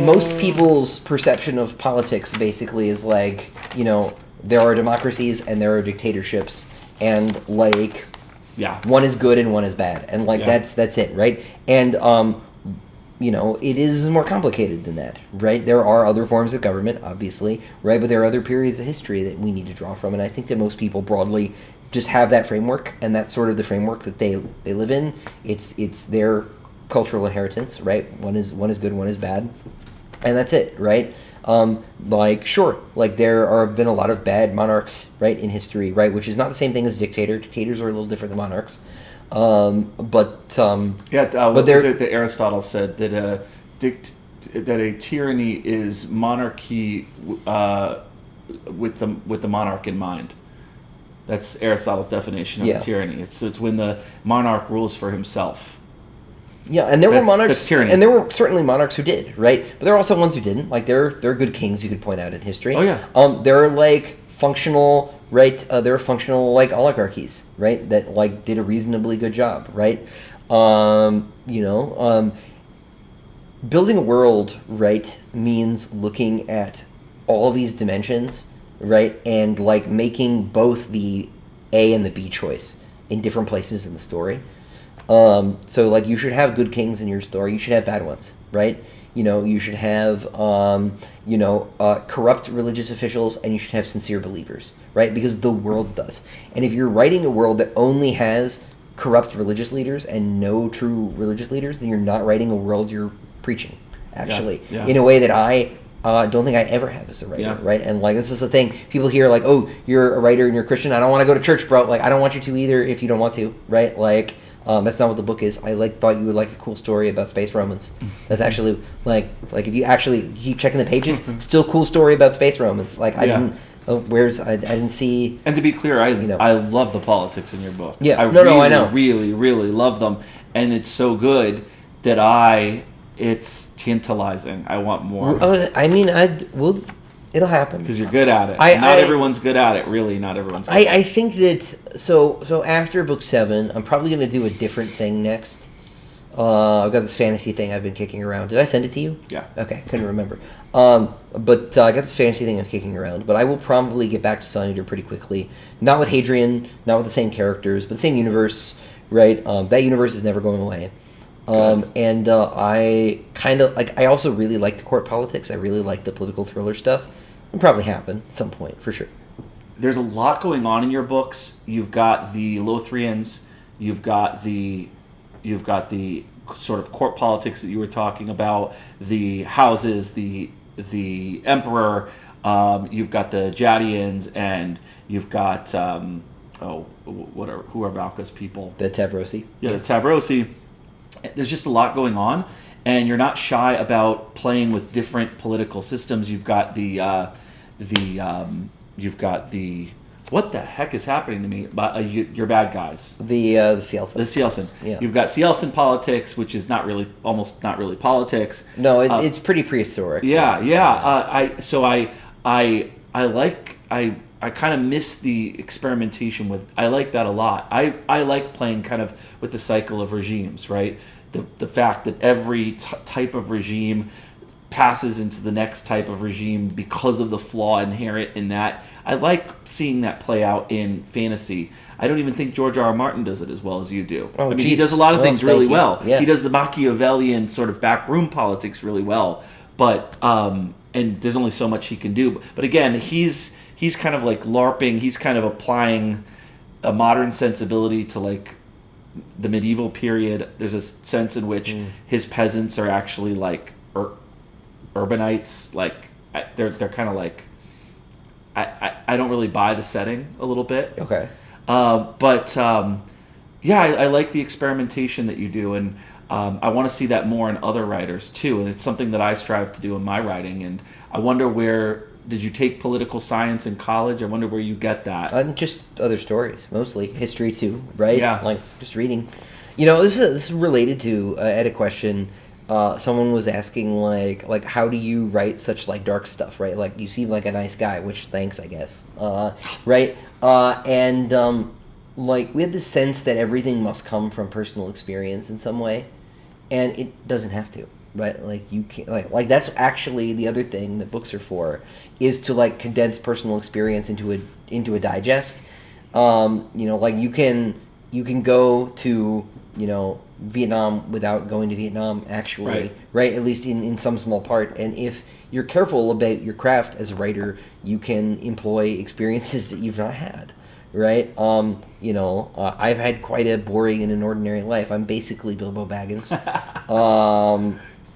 most people's perception of politics basically is, like, there are democracies and there are dictatorships. And one is good and one is bad, and that's it, right? And it is more complicated than that, right? There are other forms of government, obviously, right? But there are other periods of history that we need to draw from, and I think that most people broadly just have that framework, and that's sort of the framework that they live in. It's their cultural inheritance, right? One is good, one is bad, and that's it, right? Sure, there have been a lot of bad monarchs, right, in history, right, which is not the same thing as dictator. Dictators are a little different than monarchs. What was it that Aristotle said, that a tyranny is monarchy with the monarch in mind. That's Aristotle's definition of Yeah. tyranny. It's when the monarch rules for himself. Yeah, and there were That's monarchs, tyranny. and there were certainly monarchs who did, right? But there are also ones who didn't. Like there are good kings you could point out in history. Oh, yeah. There are like functional, right? There are functional like oligarchies, right? That like did a reasonably good job, right? Building a world, right, means looking at all these dimensions, right, and like making both the A and the B choice in different places in the story. So like you should have good kings in your story. You should have bad ones, right? You should have corrupt religious officials, and you should have sincere believers, right? Because the world does. And if you're writing a world that only has corrupt religious leaders and no true religious leaders, then you're not writing a world you're preaching, actually, Yeah. in a way that I don't think I ever have as a writer, right? And like this is the thing, people hear like, oh, you're a writer and you're a Christian. I don't want to go to church, bro. Like I don't want you to either if you don't want to, right? Like that's not what the book is. I thought you would like a cool story about space Romans. That's actually like if you actually keep checking the pages, still cool story about space Romans. Like I didn't. I didn't see. And to be clear, I love the politics in your book. Yeah, I I know. Really, really love them, and it's so good that it's tantalizing. I want more. It'll happen Because you're good at it. Not everyone's good at it. Really, not everyone's good at it. I think that so after book 7, I'm probably going to do a different thing next. I've got this fantasy thing I've been kicking around. Did I send it to you? Yeah. Okay, couldn't remember. But I got this fantasy thing I'm kicking around. But I will probably get back to Sun Eater pretty quickly. Not with Hadrian, not with the same characters, but the same universe, right? That universe is never going away. And I kind of like. I also really like the court politics. I really like the political thriller stuff. It'll probably happen at some point for sure. There's a lot going on in your books. You've got the Lothrians. You've got the sort of court politics that you were talking about. The houses. The emperor. You've got the Jadians, and you've got who are Valka's people? The Tavrosi. Yeah, the Tavrosi. There's just a lot going on, and you're not shy about playing with different political systems. You've got what the heck is happening to me? Your bad guys. The Cielsen. The Cielsen. Yeah. You've got Cielsen politics, which is almost not really politics. No, it's pretty prehistoric. Yeah. I kind of miss the experimentation with. I like that a lot. I like playing kind of with the cycle of regimes, right? The fact that every type of regime passes into the next type of regime because of the flaw inherent in that. I like seeing that play out in fantasy. I don't even think George R.R. Martin does it as well as you do. Oh, I mean, he does a lot of things really well. Yeah. He does the Machiavellian sort of backroom politics really well, but and there's only so much he can do. But again, he's kind of like LARPing. He's kind of applying a modern sensibility to like the medieval period. There's a sense in which his peasants are actually like urbanites. Like they're kind of like I don't really buy the setting a little bit. Okay. But I like the experimentation that you do, and I want to see that more in other writers too. And it's something that I strive to do in my writing. And I wonder did you take political science in college? I wonder where you get that. Just other stories, mostly history too, right? Yeah. Like just reading. This is related to I had a question. Someone was asking like how do you write such like dark stuff, right? Like you seem like a nice guy, which thanks, I guess. Right? Like we have this sense that everything must come from personal experience in some way, and it doesn't have to. Right, like you can't like that's actually the other thing that books are for, is to like condense personal experience into a digest. Like you can go to Vietnam without going to Vietnam actually, right? At least in some small part. And if you're careful about your craft as a writer, you can employ experiences that you've not had. Right, I've had quite a boring and an ordinary life. I'm basically Bilbo Baggins.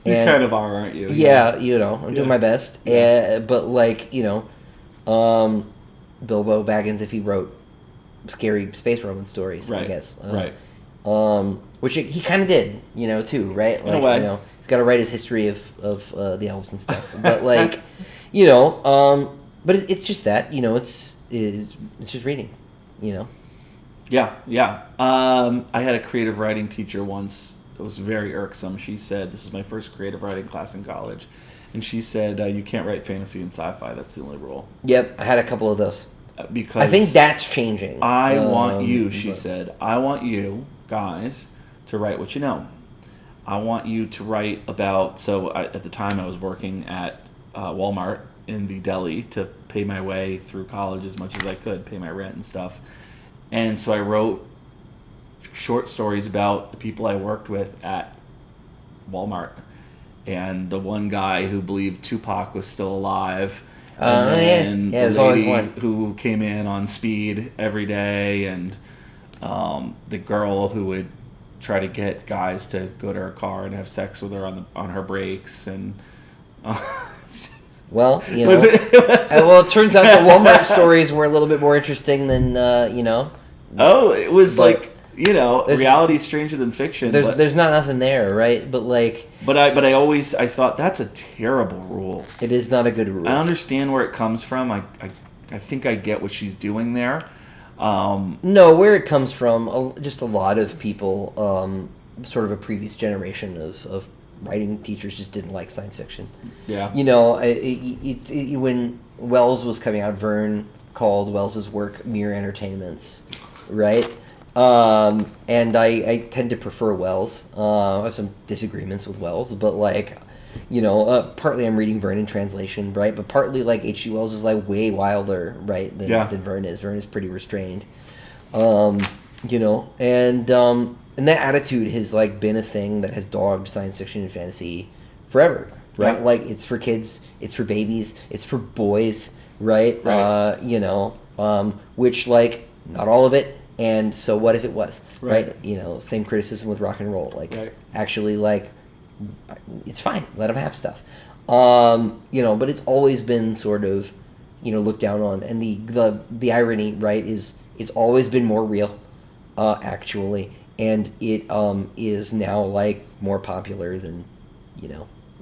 You kind of are, aren't you? Yeah, I'm doing my best. Yeah. But Bilbo Baggins, if he wrote scary space Roman stories, I guess. Which he kind of did, too, right? Like, in a way. He's got to write his history of the elves and stuff. But but it's just that, it's just reading. You know. Yeah. I had a creative writing teacher once. It was very irksome. She said, this was my first creative writing class in college. And she said, you can't write fantasy and sci-fi. That's the only rule. Yep, I had a couple of those. Because I think that's changing. I want you, she said, I want you guys to write what you know. I want you to write about, at the time I was working at Walmart in the deli to pay my way through college as much as I could, pay my rent and stuff. And so I wrote short stories about the people I worked with at Walmart. And the one guy who believed Tupac was still alive. And then the lady who came in on speed every day. And the girl who would try to get guys to go to her car and have sex with her on her breaks. And well, you know. It turns out the Walmart stories were a little bit more interesting than, you know. Oh, it was reality is stranger than fiction. There's not nothing there, right? But I thought that's a terrible rule. It is not a good rule. I understand where it comes from. I think I get what she's doing there. No, where it comes from, just a lot of people, sort of a previous generation of writing teachers just didn't like science fiction. Yeah. You know, when Wells was coming out, Verne called Wells's work mere entertainments, right? And I tend to prefer Wells. I have some disagreements with Wells, but partly I'm reading Verne in translation, right? But partly H.G. Wells is way wilder, right, than Verne is. Verne is pretty restrained, and that attitude has been a thing that has dogged science fiction and fantasy forever, right? Yeah. It's for kids, it's for babies, it's for boys, right? Which not all of it. And so what if it was, right? Same criticism with rock and roll. Actually, it's fine. Let them have stuff. But it's always been sort of, looked down on. And the irony, right, is it's always been more real, actually. And it is now, more popular than,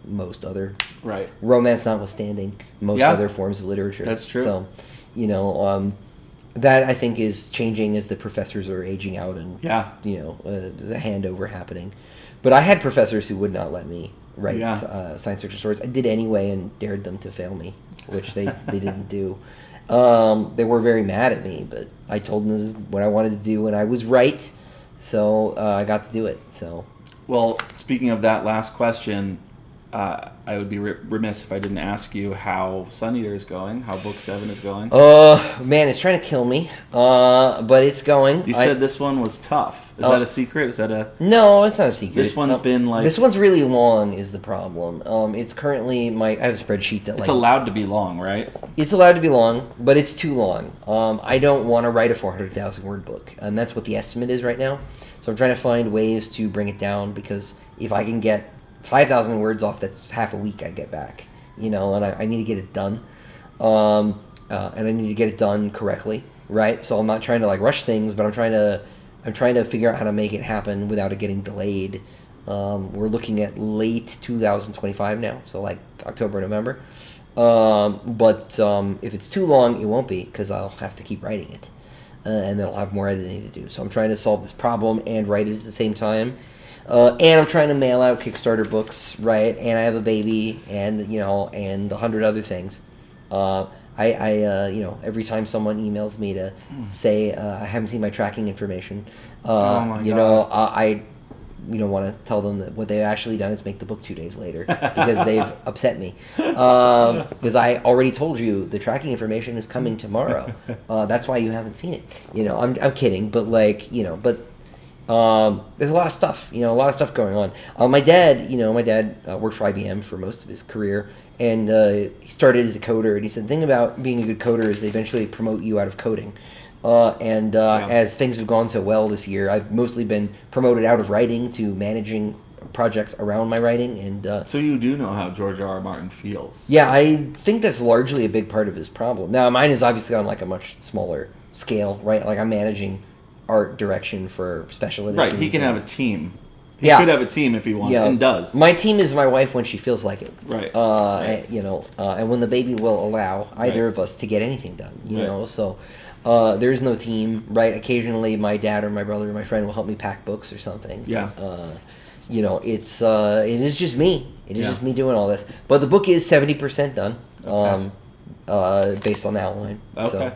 most other... Right. Romance notwithstanding, most other forms of literature. That's true. So, that I think is changing as the professors are aging out and there's a handover happening. But I had professors who would not let me write science fiction stories. I did anyway and dared them to fail me, which they didn't do. They were very mad at me, but I told them this is what I wanted to do and I was right, so I got to do it. So, well, speaking of that last question, I would be remiss if I didn't ask you how Sun Eater is going, how Book 7 is going. Man, it's trying to kill me, but it's going. You said this one was tough. Is that a secret? Is that a... No, it's not a secret. This one's been This one's really long is the problem. It's currently I have a spreadsheet that It's allowed to be long, right? It's allowed to be long, but it's too long. I don't want to write a 400,000 word book, and that's what the estimate is right now. So I'm trying to find ways to bring it down, because if I can get 5,000 words off, that's half a week I get back, and I need to get it done, and I need to get it done correctly, right? So I'm not trying to rush things, but I'm trying to figure out how to make it happen without it getting delayed. We're looking at late 2025 now, so October, November. But if it's too long, it won't be, because I'll have to keep writing it, and then I'll have more editing to do. So I'm trying to solve this problem and write it at the same time. And I'm trying to mail out Kickstarter books, right? And I have a baby, and and 100 other things. Every time someone emails me to say I haven't seen my tracking information, I want to tell them that what they've actually done is make the book 2 days later, because they've upset me. Because I already told you the tracking information is coming tomorrow. That's why you haven't seen it. I'm kidding, but there's a lot of stuff, going on. My dad worked for IBM for most of his career, and he started as a coder, and he said the thing about being a good coder is they eventually promote you out of coding. As things have gone so well this year, I've mostly been promoted out of writing to managing projects around my writing. And so you do know how George R.R. Martin feels. Yeah, I think that's largely a big part of his problem. Now, mine is obviously on a much smaller scale, right? I'm managing art direction for special editions. Right, he can have a team. He could have a team if he wanted, and does. My team is my wife when she feels like it. Right. And when the baby will allow either of us to get anything done, you know. So, There is no team, right? Occasionally, my dad or my brother or my friend will help me pack books or something. Yeah. It is just me. It is Yeah. just me doing all this. But the book is 70% done. Okay. Based on the outline. Okay.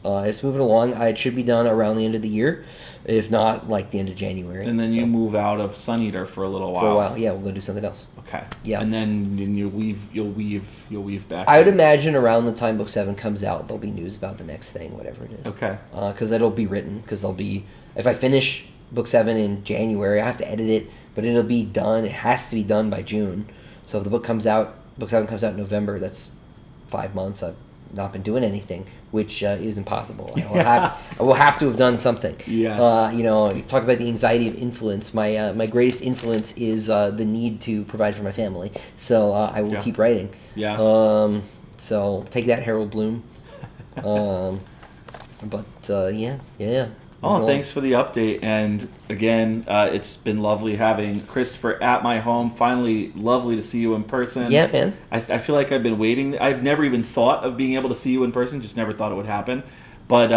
So, it's moving along. It should be done around the end of the year, if not like the end of January. And then you move out of Sun Eater for a little while. For a while, yeah, we'll go do something else. Okay. Yeah. And then you'll weave back. I would imagine around the time book 7 comes out, there'll be news about the next thing, whatever it is. Okay. Because it'll be written. Because if I finish book 7 in January, I have to edit it, but it'll be done. It has to be done by June. So if the book 7 comes out in November, that's 5 months. I've not been doing anything, which is impossible. I will have to have done something. Yes. You talk about the anxiety of influence. My greatest influence is the need to provide for my family. So I will keep writing. Yeah. So take that, Harold Bloom. Yeah. Oh, thanks for the update. And again, it's been lovely having Christopher at my home. Finally, lovely to see you in person. Yeah, man. I feel like I've been waiting. I've never even thought of being able to see you in person, just never thought it would happen. But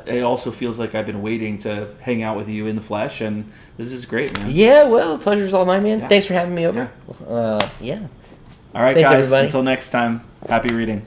it also feels like I've been waiting to hang out with you in the flesh, and this is great, man. Yeah, well, the pleasure's all mine, man. Yeah. Thanks for having me over. Yeah. All right, Thanks, guys. everybody. Until next time, happy reading.